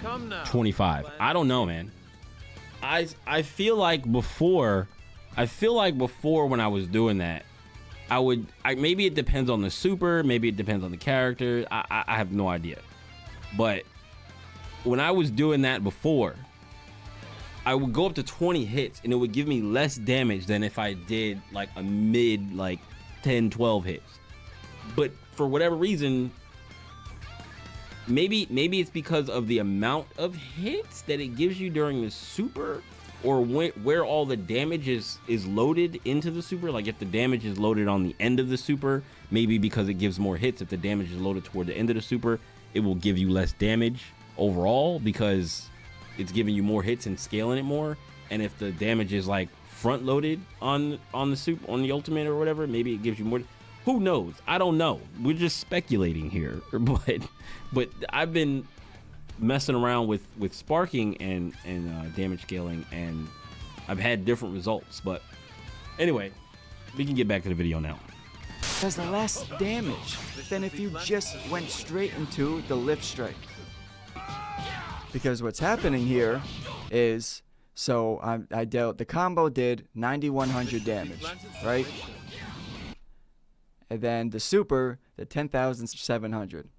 S4: Come now.
S1: 25. I don't know, man. I feel like before when I was doing that, maybe it depends on the super, maybe it depends on the character. I have no idea. But when I was doing that before, I would go up to 20 hits and it would give me less damage than if I did like a mid, like 10, 12 hits. But for whatever reason, maybe it's because of the amount of hits that it gives you during the super, or where all the damage is loaded into the super. Like if the damage is loaded on the end of the super, maybe because it gives more hits. If the damage is loaded toward the end of the super, it will give you less damage overall because it's giving you more hits and scaling it more. And if the damage is like front loaded on the super, on the ultimate or whatever, maybe it gives you more. Who knows? I don't know. We're just speculating here. But I've been messing around with sparking and damage scaling, and I've had different results. But anyway, we can get back to the video now.
S2: Does less damage than if you just went straight into the lift strike. Because what's happening here is, so I dealt, the combo did 9,100 damage, right? And then the super, the 10,700.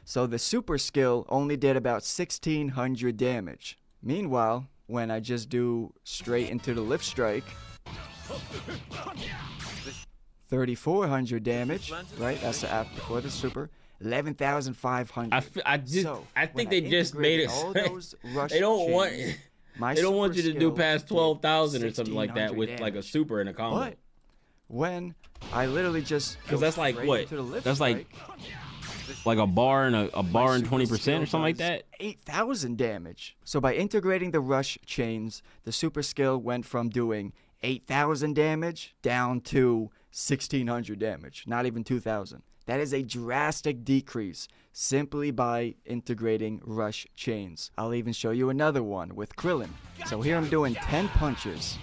S2: So the super skill only did about 1,600 damage. Meanwhile, when I just do straight into the lift strike, 3,400 damage, right? That's the app before the super. 11,500.
S1: I think they just made it. They don't want you to do past 12,000 or something like that with like a super and a combo.
S2: But when I literally just
S1: because that's like what? That's like like a bar and a bar and 20% or something like that.
S2: 8,000 damage. So by integrating the rush chains, the super skill went from doing 8,000 damage down to 1,600 damage, not even 2,000. That is a drastic decrease simply by integrating rush chains. I'll even show you another one with Krillin. So here I'm doing 10 punches.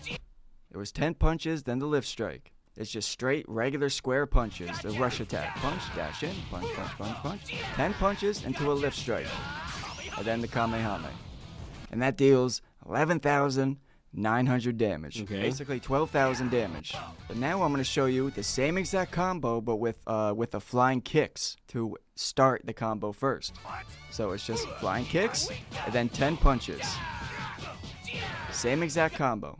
S2: It was 10 punches, then the lift strike. It's just straight, regular square punches. The rush attack. Punch, dash in, punch, punch, punch, punch. 10 punches into a lift strike. And then the Kamehameha. And that deals 11,900 damage.
S1: Okay.
S2: Basically 12,000 damage. But now I'm going to show you the same exact combo, but with the flying kicks to start the combo first. So it's just flying kicks, and then 10 punches. Same exact combo.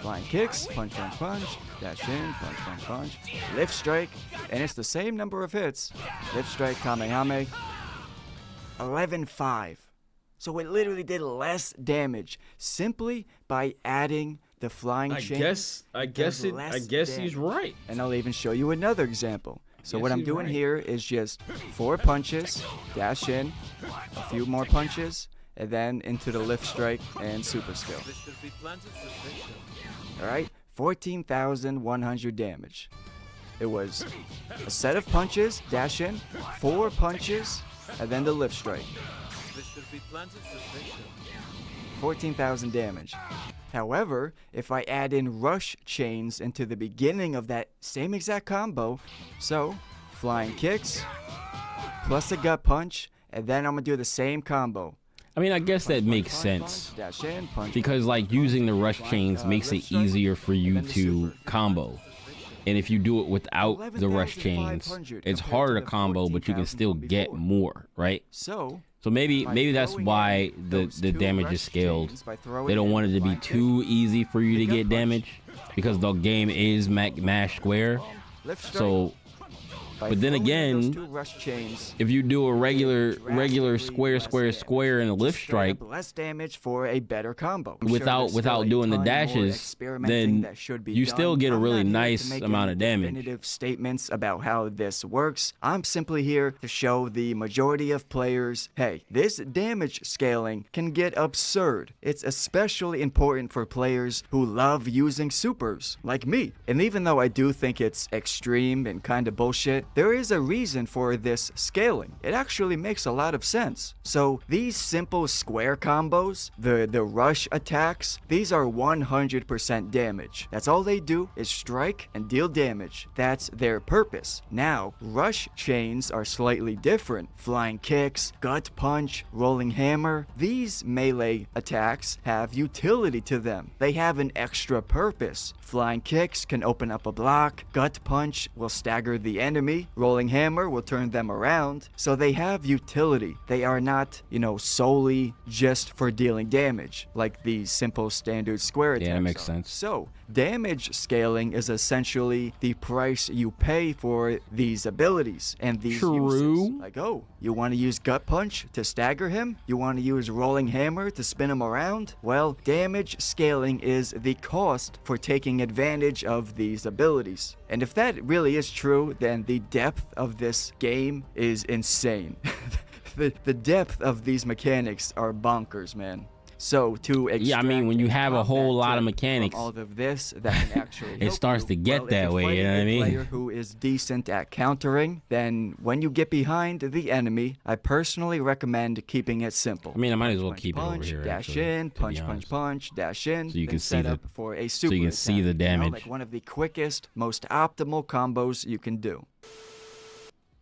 S2: Flying kicks, punch, punch, punch, dash in, punch, punch, punch, lift strike, and it's the same number of hits. Lift strike, Kamehameha, 11,500. So it literally did less damage simply by adding the flying chain.
S1: I guess he's right.
S2: And I'll even show you another example. So
S1: Yes,
S2: what I'm
S1: he's
S2: doing
S1: right.
S2: here is just 4 punches, dash in, a few more punches, and then into the lift strike and super skill.
S4: This should be planted suspicion.
S2: Alright, 14,100 damage. It was a set of punches, dash in, 4 punches, and then the lift strike.
S4: This should be planted suspicion.
S2: 14,000 damage. However, if I add in rush chains into the beginning of that same exact combo, so flying kicks, plus a gut punch, and then I'm gonna do the same combo.
S1: I mean, I guess that makes
S2: Punch,
S1: sense.
S2: punch, dash in, punch,
S1: Because like using the rush chains makes it easier for you to combo. And if you do it without the rush chains, it's harder to combo, but you can still get more, right?
S2: So
S1: So maybe that's why the damage is scaled. They don't want it to be too easy for you to get damage because the game is mash square.
S2: lift strike,
S1: So
S2: by
S1: but then
S2: throwing in those
S1: again,
S2: 2 rush chains,
S1: if you do a regular square and a lift
S2: straight
S1: strike
S2: up less damage for a better combo. I'm sure
S1: without
S2: there's still a
S1: doing the
S2: ton more
S1: dashes,
S2: experimenting
S1: then
S2: that should be
S1: you
S2: done.
S1: still get a
S2: I'm
S1: really
S2: not here to
S1: nice
S2: make
S1: amount
S2: any
S1: of damage.
S2: definitive statements about how this works. I'm simply here to show the majority of players, hey, this damage scaling can get absurd. It's especially important for players who love using supers, like me. And even though I do think it's extreme and kind of bullshit, there is a reason for this scaling. It actually makes a lot of sense. So these simple square combos, the rush attacks, these are 100% damage. That's all they do is strike and deal damage. That's their purpose. Now, rush chains are slightly different. Flying kicks, gut punch, rolling hammer, these melee attacks have utility to them. They have an extra purpose. Flying kicks can open up a block, gut punch will stagger the enemy, rolling hammer will turn them around, so they have utility. They are not, solely just for dealing damage, like these simple standard square attacks.
S1: Yeah, that makes
S2: are.
S1: sense.
S2: So, damage scaling is essentially the price you pay for these abilities and these uses.
S1: True.
S2: Like, oh, you want to use gut punch to stagger him? You want to use rolling hammer to spin him around? Well, damage scaling is the cost for taking advantage of these abilities. And if that really is true, then the depth of this game is insane. The depth of these mechanics are bonkers, man. So to
S1: Yeah, I mean, when you have a whole lot of mechanics,
S2: all of this that can actually
S1: it
S2: help
S1: starts
S2: you,
S1: to get
S2: if
S1: that
S2: you're
S1: way, you
S2: fighting
S1: know what I
S2: a
S1: mean?
S2: player who is decent at countering, then when you get behind the enemy, I personally recommend keeping it simple.
S1: I mean, I might as well
S2: Punch,
S1: keep it over
S2: punch,
S1: here.
S2: dash
S1: actually,
S2: in,
S1: to be
S2: punch, punch,
S1: honest.
S2: punch, dash in.
S1: So you
S2: then
S1: can see
S2: set
S1: the-
S2: up for a super
S1: you can see the
S2: attack,
S1: damage.
S2: like one of the quickest, most optimal combos you can do.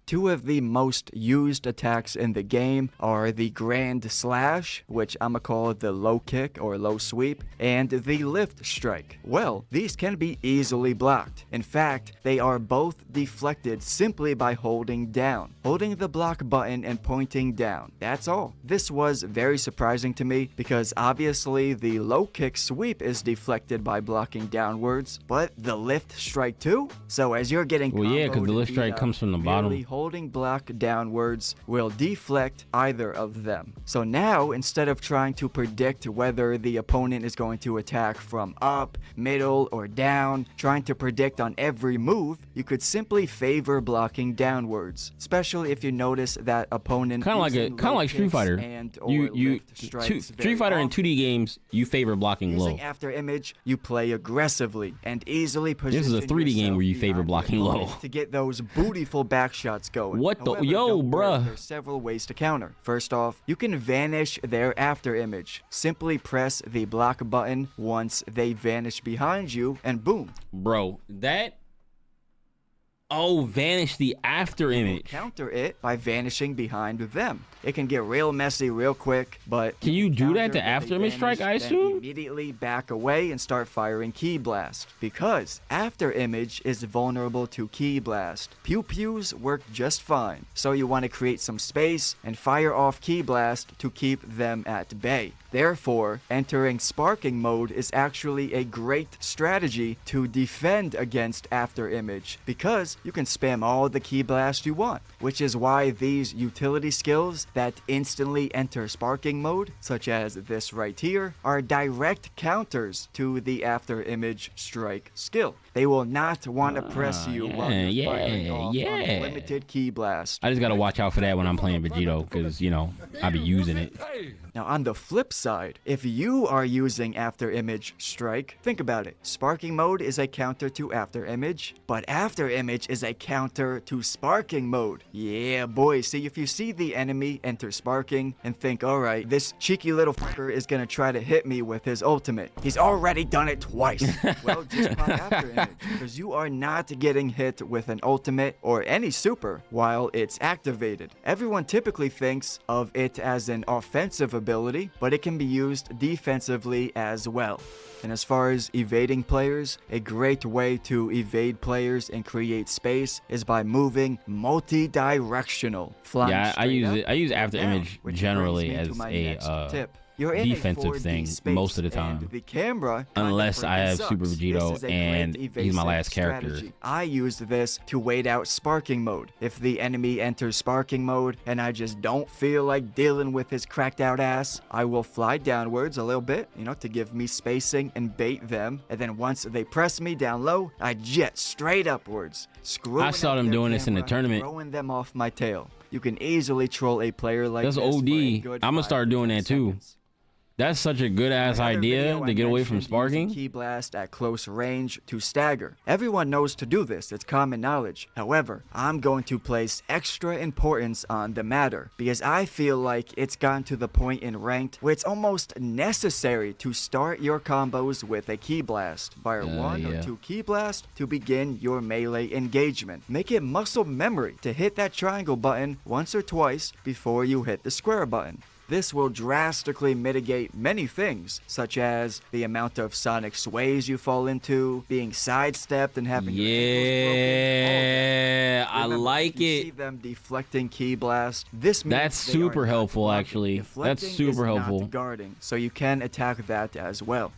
S2: 2 of the most used attacks in the game are the Grand Slash, which I'ma call the low kick or low sweep, and the lift strike. Well, these can be easily blocked. In fact, they are both deflected simply by holding down. Holding the block button and pointing down. That's all. This was very surprising to me because obviously the low kick sweep is deflected by blocking downwards, but the lift strike too? So as you're getting
S1: Well, yeah, 'cause the
S2: comboed
S1: lift strike
S2: beat up,
S1: comes from the bottom.
S2: merely holding block downwards will deflect either of them. So now, instead of trying to predict whether the opponent is going to attack from up, middle, or down, trying to predict on every move, you could simply favor blocking downwards, especially if you notice that opponent
S1: Kind of like Street Fighter. Street Fighter in 2D games, you favor blocking low.
S2: Using after image, you play aggressively and easily position
S1: This is a 3D game where you favor blocking low
S2: to get those bootyful back shots going.
S1: What the-
S2: However,
S1: yo,
S2: don't worry,
S1: bruh.
S2: There's several ways to counter. First off, you can vanish their after image. Simply press the block button once they vanish behind you, and boom.
S1: Bro, vanish the after image.
S2: Counter it by vanishing behind them. It can get real messy real quick, but
S1: Can you do that
S2: counter
S1: to
S2: when
S1: after
S2: they
S1: image strike, I
S2: vanish, then
S1: assume?
S2: immediately back away and start firing Ki Blast, because after image is vulnerable to Ki Blast. Pew pews work just fine, so you want to create some space and fire off Ki Blast to keep them at bay. Therefore, entering sparking mode is actually a great strategy to defend against after image, because you can spam all the Ki Blast you want, which is why these utility skills that instantly enter sparking mode, such as this right here, are direct counters to the after image strike skill. They will not want to press you while you're firing off on limited Ki Blast.
S1: I just gotta watch out for that when I'm playing Vegito, because, you know, I be using it.
S2: Now on the flip side, if you are using after image strike, think about it. Sparking mode is a counter to after image, but after image is a counter to sparking mode. Yeah, boy. See, if you see the enemy enter sparking and think, alright, this cheeky little fucker is gonna try to hit me with his ultimate. He's already done it twice. Well, just pop after image, because you are not getting hit with an ultimate or any super while it's activated. Everyone typically thinks of it as an offensive ability, but it can be used defensively as well. And as far as evading players, a great way to evade players and create space is by moving multi-directional.
S1: Yeah, I use after image generally as a
S2: tip.
S1: defensive thing most of the time,
S2: the camera
S1: unless I have Super Vegito and he's my last character.
S2: I used this to wait out sparking mode. If the enemy enters sparking mode and I just don't feel like dealing with his cracked out ass, I will fly downwards a little bit, you know, to give me spacing and bait them. And then once they press me down low, I jet straight upwards.
S1: I saw them doing this in the tournament.
S2: Throwing them off my tail. You can easily troll a player like
S1: That's
S2: this.
S1: OD. I'm gonna start doing that too. That's such a good ass idea to get away from sparking.
S2: Ki Blast at close range to stagger. Everyone knows to do this, it's common knowledge. However, I'm going to place extra importance on the matter, because I feel like it's gotten to the point in ranked where it's almost necessary to start your combos with a Ki Blast. Fire one or two Ki Blast to begin your melee engagement. Make it muscle memory to hit that triangle button once or twice before you hit the square button. This will drastically mitigate many things, such as the amount of sonic sways you fall into, being sidestepped and having your ankles broken.
S1: I like it.
S2: See them deflecting Ki Blast. This means
S1: that's
S2: they
S1: super
S2: are not
S1: helpful,
S2: blocking.
S1: actually. That's
S2: Deflecting
S1: super
S2: is
S1: helpful.
S2: Not guarding, so you can attack that as well.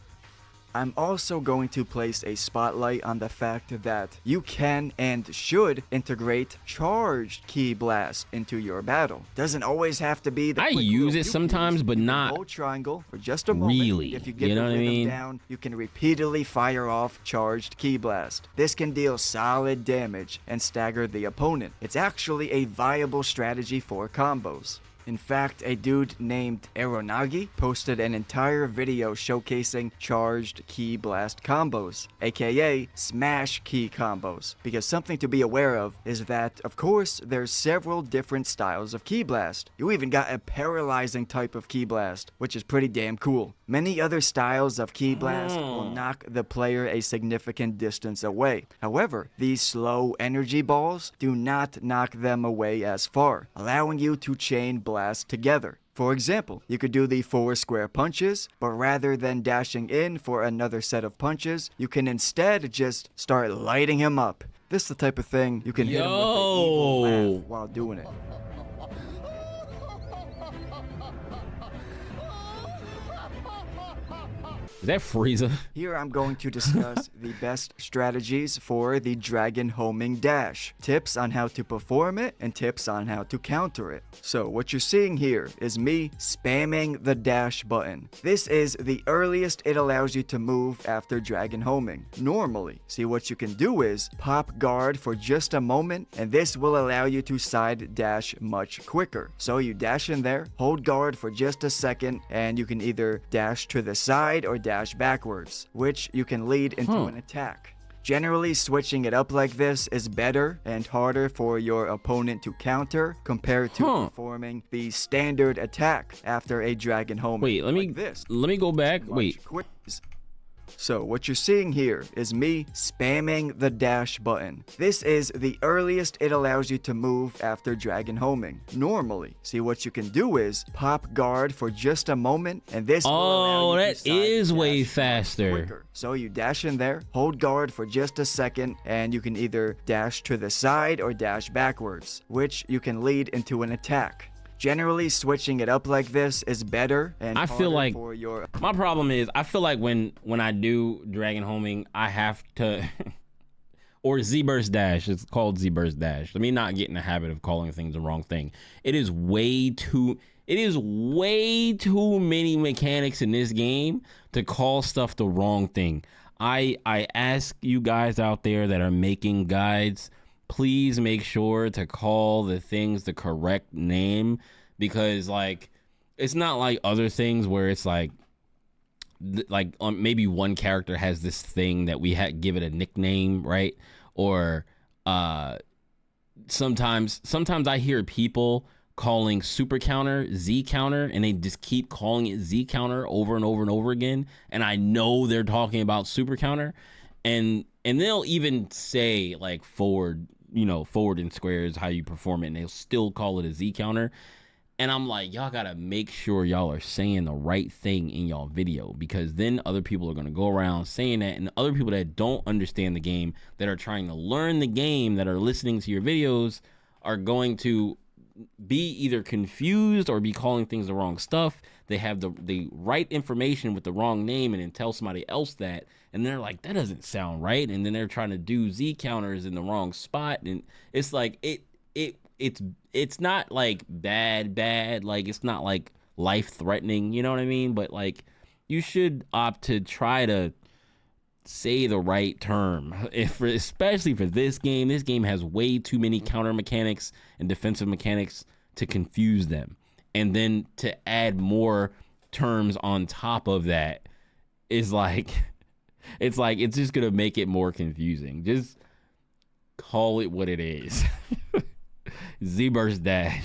S2: I'm also going to place a spotlight on the fact that you can and should integrate charged Ki Blast into your battle. Doesn't always have to be the
S1: I
S2: quick
S1: use
S2: little
S1: it sometimes, but not
S2: hold triangle for just a moment.
S1: really.
S2: If you get
S1: You know
S2: the
S1: what I
S2: rhythm
S1: mean?
S2: down, you can repeatedly fire off charged Ki Blast. This can deal solid damage and stagger the opponent. It's actually a viable strategy for combos. In fact, a dude named Aeronagi posted an entire video showcasing charged Ki Blast combos, aka smash Ki combos. Because something to be aware of is that, of course, there's several different styles of Ki Blast. You even got a paralyzing type of Ki Blast, which is pretty damn cool. Many other styles of Ki Blast will knock the player a significant distance away. However, these slow energy balls do not knock them away as far, allowing you to chain blast together. For example, you could do the 4 square punches, but rather than dashing in for another set of punches, you can instead just start lighting him up. This is the type of thing you can hit him with the evil laugh while doing it.
S1: Is that Frieza?
S2: Here I'm going to discuss the best strategies for the dragon homing dash, tips on how to perform it, and tips on how to counter it. So what you're seeing here is me spamming the dash button. This is the earliest it allows you to move after dragon homing. Normally, see what you can do is pop guard for just a moment, and this will allow you to side dash much quicker. So you dash in there, hold guard for just a second, and you can either dash to the side or dash backwards, which you can lead into an attack. Generally, switching it up like this is better and harder for your opponent to counter compared to performing the standard attack after a dragon homing.
S1: Wait, let me go back. Wait.
S2: So what you're seeing here is me spamming the dash button. This is the earliest it allows you to move after dragon homing. Normally, see what you can do is pop guard for just a moment, and this will allow you
S1: that is way faster.
S2: Quicker. So you dash in there, hold guard for just a second, and you can either dash to the side or dash backwards, which you can lead into an attack. Generally, switching it up like this is better and
S1: I feel like
S2: for your...
S1: My problem is I feel like when I do dragon homing, I have to or Z-burst dash. It's called Z-burst dash. Let me not get in the habit of calling things the wrong thing. It is way too many mechanics in this game to call stuff the wrong thing. I ask you guys out there that are making guides, please make sure to call the things the correct name, because like it's not like other things where it's like maybe one character has this thing that we give it a nickname, right? Or sometimes I hear people calling super counter Z counter, and they just keep calling it Z counter over and over and over again, and I know they're talking about super counter, and they'll even say like forward and square is how you perform it, and they'll still call it a Z counter. And I'm like, y'all gotta make sure y'all are saying the right thing in y'all video, because then other people are gonna go around saying that, and other people that don't understand the game, that are trying to learn the game, that are listening to your videos, are going to be either confused or be calling things the wrong stuff. They have the right information with the wrong name, and then tell somebody else that, and they're like, that doesn't sound right, and then they're trying to do Z counters in the wrong spot, and it's like it's not like bad, like it's not like life threatening, you know what I mean? But like you should opt to try to say the right term, especially for this game. This game has way too many counter mechanics and defensive mechanics to confuse them, and then to add more terms on top of that is like it's just gonna make it more confusing. Just call it what it is. Z-burst dash.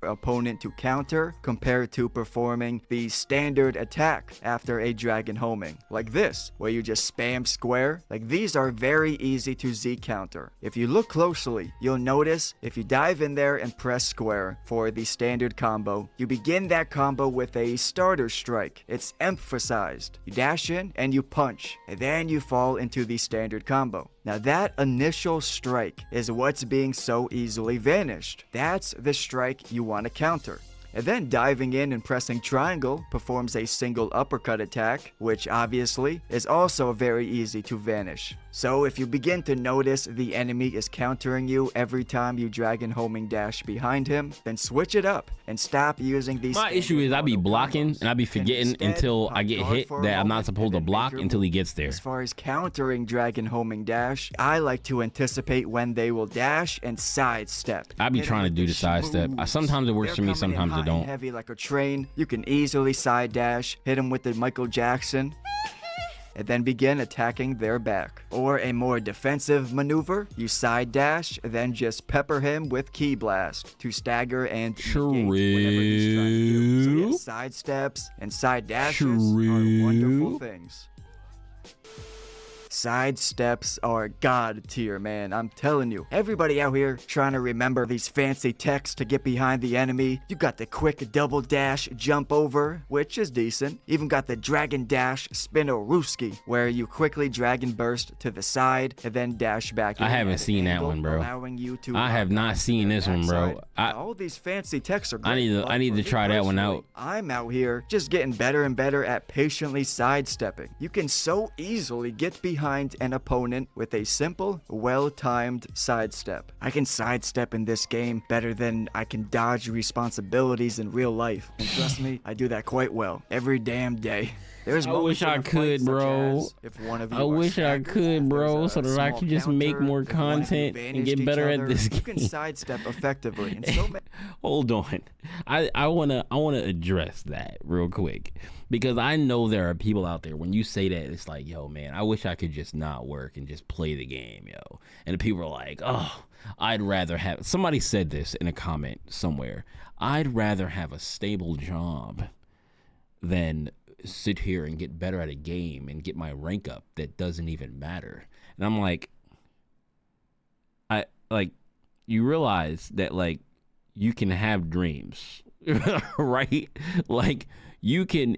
S2: Opponent to counter compared to performing the standard attack after a dragon homing, like this, where you just spam square. Like, these are very easy to Z counter. If you look closely, you'll notice if you dive in there and press square for the standard combo, you begin that combo with a starter strike. It's emphasized. You dash in and you punch, and then you fall into the standard combo. Now that initial strike is what's being so easily vanished. That's the strike you want to counter. And then diving in and pressing triangle performs a single uppercut attack, which obviously is also very easy to vanish. So if you begin to notice the enemy is countering you every time you dragon homing dash behind him, then switch it up and stop using these.
S1: My issue is I be blocking and I be forgetting until I get hit that I'm not supposed to block until he gets there.
S2: As far as countering dragon homing dash, I like to anticipate when they will dash and sidestep.
S1: I be trying to do the sidestep. Sometimes it works for me, sometimes it don't.
S2: Heavy like a train, you can easily side dash, hit him with the Michael Jackson, and then begin attacking their back. Or a more defensive maneuver, you side dash, then just pepper him with Ki Blast to stagger and negate whatever he's trying to do. So yeah, side steps and side dashes are wonderful things. Side steps are god tier, man. I'm telling you. Everybody out here trying to remember these fancy techs to get behind the enemy. You got the quick double dash jump over, which is decent. Even got the dragon dash spinnerooski, where you quickly dragon burst to the side and then dash back.
S1: I haven't seen that one, bro.
S2: Allowing you to
S1: I have not seen this one, bro.
S2: All these fancy techs are great.
S1: I need to try that one out.
S2: I'm out here just getting better and better at patiently sidestepping. You can so easily get behind an opponent with a simple, well-timed sidestep. I can sidestep in this game better than I can dodge responsibilities in real life. And trust me, I do that quite well every damn day.
S1: I wish I could, bro. I wish I could, bro, so that I could just make more content and get better at this game.
S2: You can sidestep effectively. And so
S1: Hold on. I wanna address that real quick, because I know there are people out there, when you say that, it's like, yo, man, I wish I could just not work and just play the game, yo. And the people are like, oh, I'd rather have, somebody said this in a comment somewhere, I'd rather have a stable job than sit here and get better at a game and get my rank up that doesn't even matter. And I'm like, you realize that, like, you can have dreams, right? Like, you can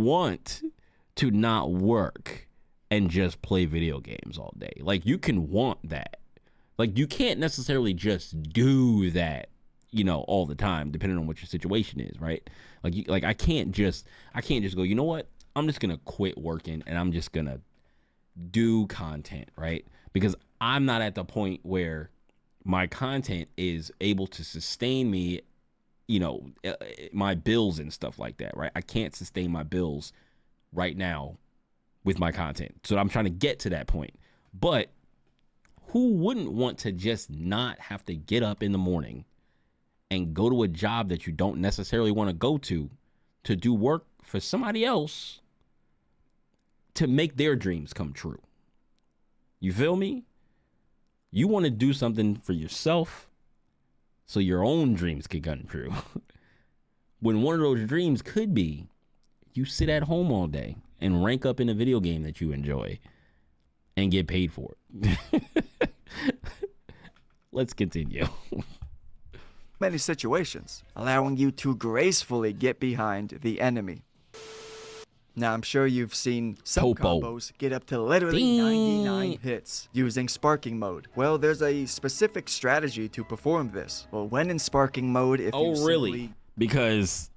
S1: want to not work and just play video games all day. Like, you can want that. Like, you can't necessarily just do that, all the time, depending on what your situation is, right? Like, I can't just go, you know what? I'm just gonna quit working and I'm just gonna do content, right? Because I'm not at the point where my content is able to sustain me, my bills and stuff like that, right? I can't sustain my bills right now with my content. So I'm trying to get to that point. But who wouldn't want to just not have to get up in the morning and go to a job that you don't necessarily want to go to do work for somebody else to make their dreams come true? You feel me? You want to do something for yourself so your own dreams can come true. When one of those dreams could be you sit at home all day and rank up in a video game that you enjoy and get paid for it. Let's continue.
S2: Many situations, allowing you to gracefully get behind the enemy. Now, I'm sure you've seen some combos get up to literally 99 hits using sparking mode. Well, there's a specific strategy to perform this. Well, when in sparking mode, if you
S1: really? Because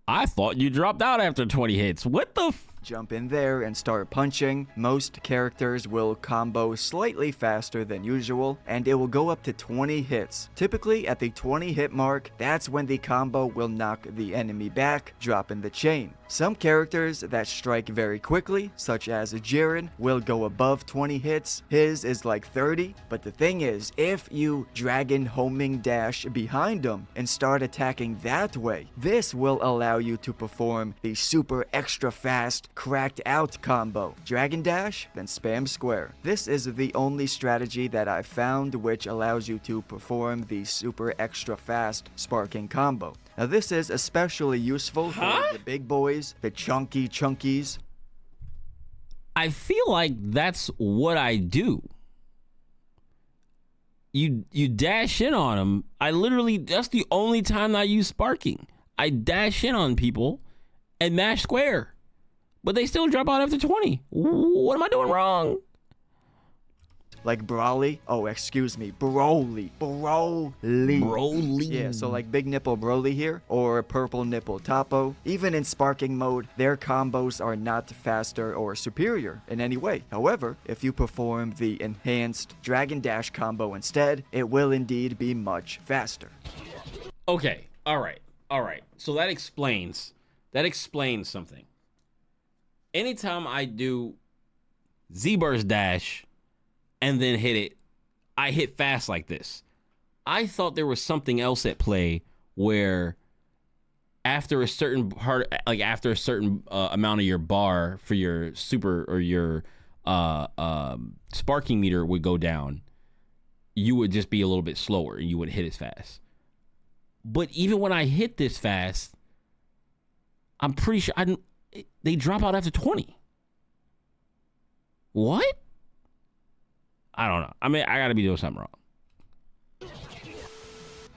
S1: I thought you dropped out after 20 hits. What the
S2: jump in there and start punching, most characters will combo slightly faster than usual, and it will go up to 20 hits. Typically, at the 20 hit mark, that's when the combo will knock the enemy back, dropping the chain. Some characters that strike very quickly, such as Jiren, will go above 20 hits. His is like 30, but the thing is, if you dragon homing dash behind him and start attacking that way, this will allow you to perform the super extra fast cracked out combo. Dragon dash, then spam square. This is the only strategy that I've found which allows you to perform the super extra fast sparking combo. Now, this is especially useful for the big boys, the chunkies.
S1: I feel like that's what I do. You dash in on them. That's the only time I use sparking. I dash in on people and mash square, but they still drop out after 20. What am I doing wrong?
S2: Like Broly. Oh, excuse me. Broly. Yeah, so like big nipple Broly here, or purple nipple Topo. Even in sparking mode, their combos are not faster or superior in any way. However, if you perform the enhanced Dragon Dash combo instead, it will indeed be much faster.
S1: Okay, all right. So that explains something. Anytime I do Z-Burst Dash and then hit it, I hit fast like this. I thought there was something else at play where after a certain part, like after a certain amount of your bar for your super or your sparking meter would go down, you would just be a little bit slower and you wouldn't hit as fast. But even when I hit this fast, I'm pretty sure they drop out after 20. What? I don't know. I mean, I gotta be doing something wrong.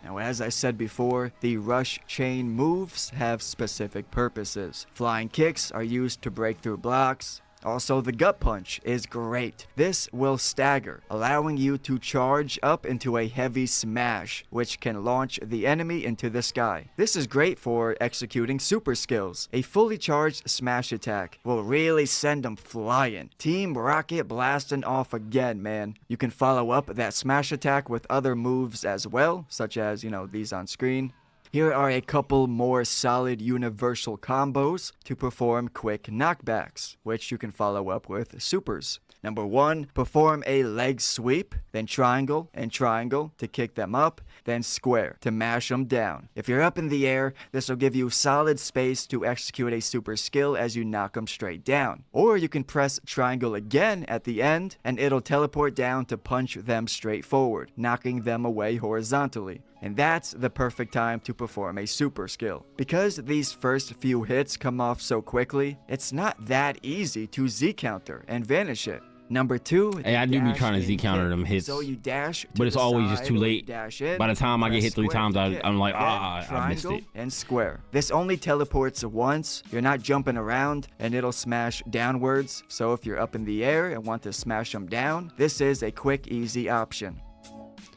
S2: Now, as I said before, the rush chain moves have specific purposes. Flying kicks are used to break through blocks. Also, the gut punch is great. This will stagger, allowing you to charge up into a heavy smash, which can launch the enemy into the sky. This is great for executing super skills. A fully charged smash attack will really send them flying. Team Rocket blasting off again, man. You can follow up that smash attack with other moves as well, such as, these on screen. Here are a couple more solid universal combos to perform quick knockbacks, which you can follow up with supers. Number 1, perform a leg sweep, then triangle and triangle to kick them up, then square to mash them down. If you're up in the air, this will give you solid space to execute a super skill as you knock them straight down. Or you can press triangle again at the end, and it'll teleport down to punch them straight forward, knocking them away horizontally. And that's the perfect time to perform a super skill. Because these first few hits come off so quickly, it's not that easy to Z counter and vanish it. Number 2,
S1: hey, I do be trying to Z counter them hits,
S2: so you dash
S1: but it's always just too late.
S2: In,
S1: by the time I get hit 3 times, I'm like, I missed it.
S2: And square. This only teleports once. You're not jumping around, and it'll smash downwards. So if you're up in the air and want to smash them down, this is a quick, easy option.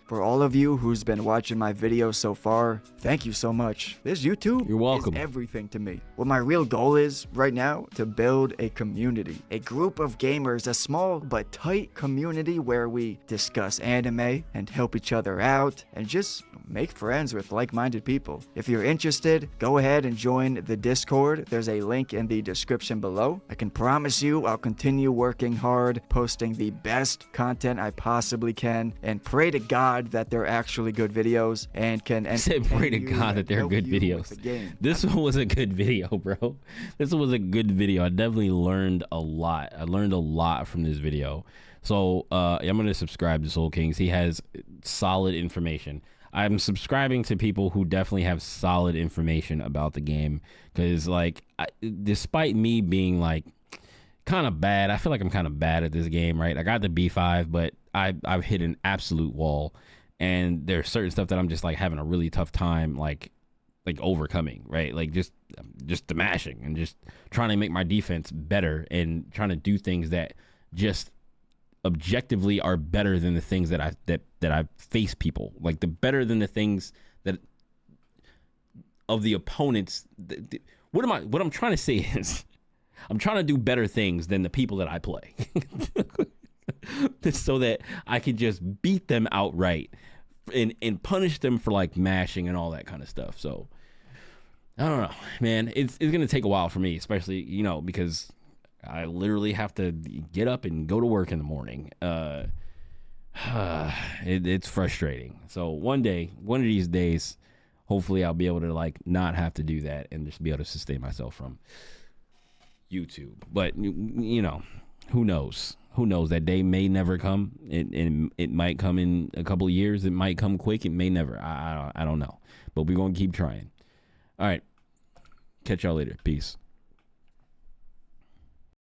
S2: For all of you who's been watching my videos so far, thank you so much. This YouTube
S1: You're welcome.
S2: is everything to me. What my real goal is right now, to build a community. A group of gamers, a small but tight community where we discuss anime and help each other out and just make friends with like-minded people. If you're interested, go ahead and join the Discord. There's a link in the description below. I can promise you I'll continue working hard, posting the best content I possibly can, and pray to God that they're actually good videos and can
S1: pray to God that they're good videos. This one was a good video, bro. This was a good video. I definitely learned a lot. I learned a lot from this video. So I'm gonna subscribe to Soul Kings. He has solid information. I'm subscribing to people who definitely have solid information about the game, because despite me being like kind of bad, I feel like I'm kind of bad at this game, right? I got the B5, but I've hit an absolute wall, and there's certain stuff that I'm just like having a really tough time like overcoming, right? Like just the mashing and just trying to make my defense better and trying to do things that just objectively are better than the things that I face people, like the better than the things that of the opponents. What I'm trying to say is I'm trying to do better things than the people that I play. So that I could just beat them outright and punish them for like mashing and all that kind of stuff. So I don't know, man. It's gonna take a while for me, especially because I literally have to get up and go to work in the morning. It's frustrating. So one of these days, hopefully I'll be able to like not have to do that and just be able to sustain myself from YouTube. But who knows? Who knows? That day may never come. It might come in a couple of years. It might come quick. It may never. I don't know. But we're gonna keep trying. All right. Catch y'all later. Peace.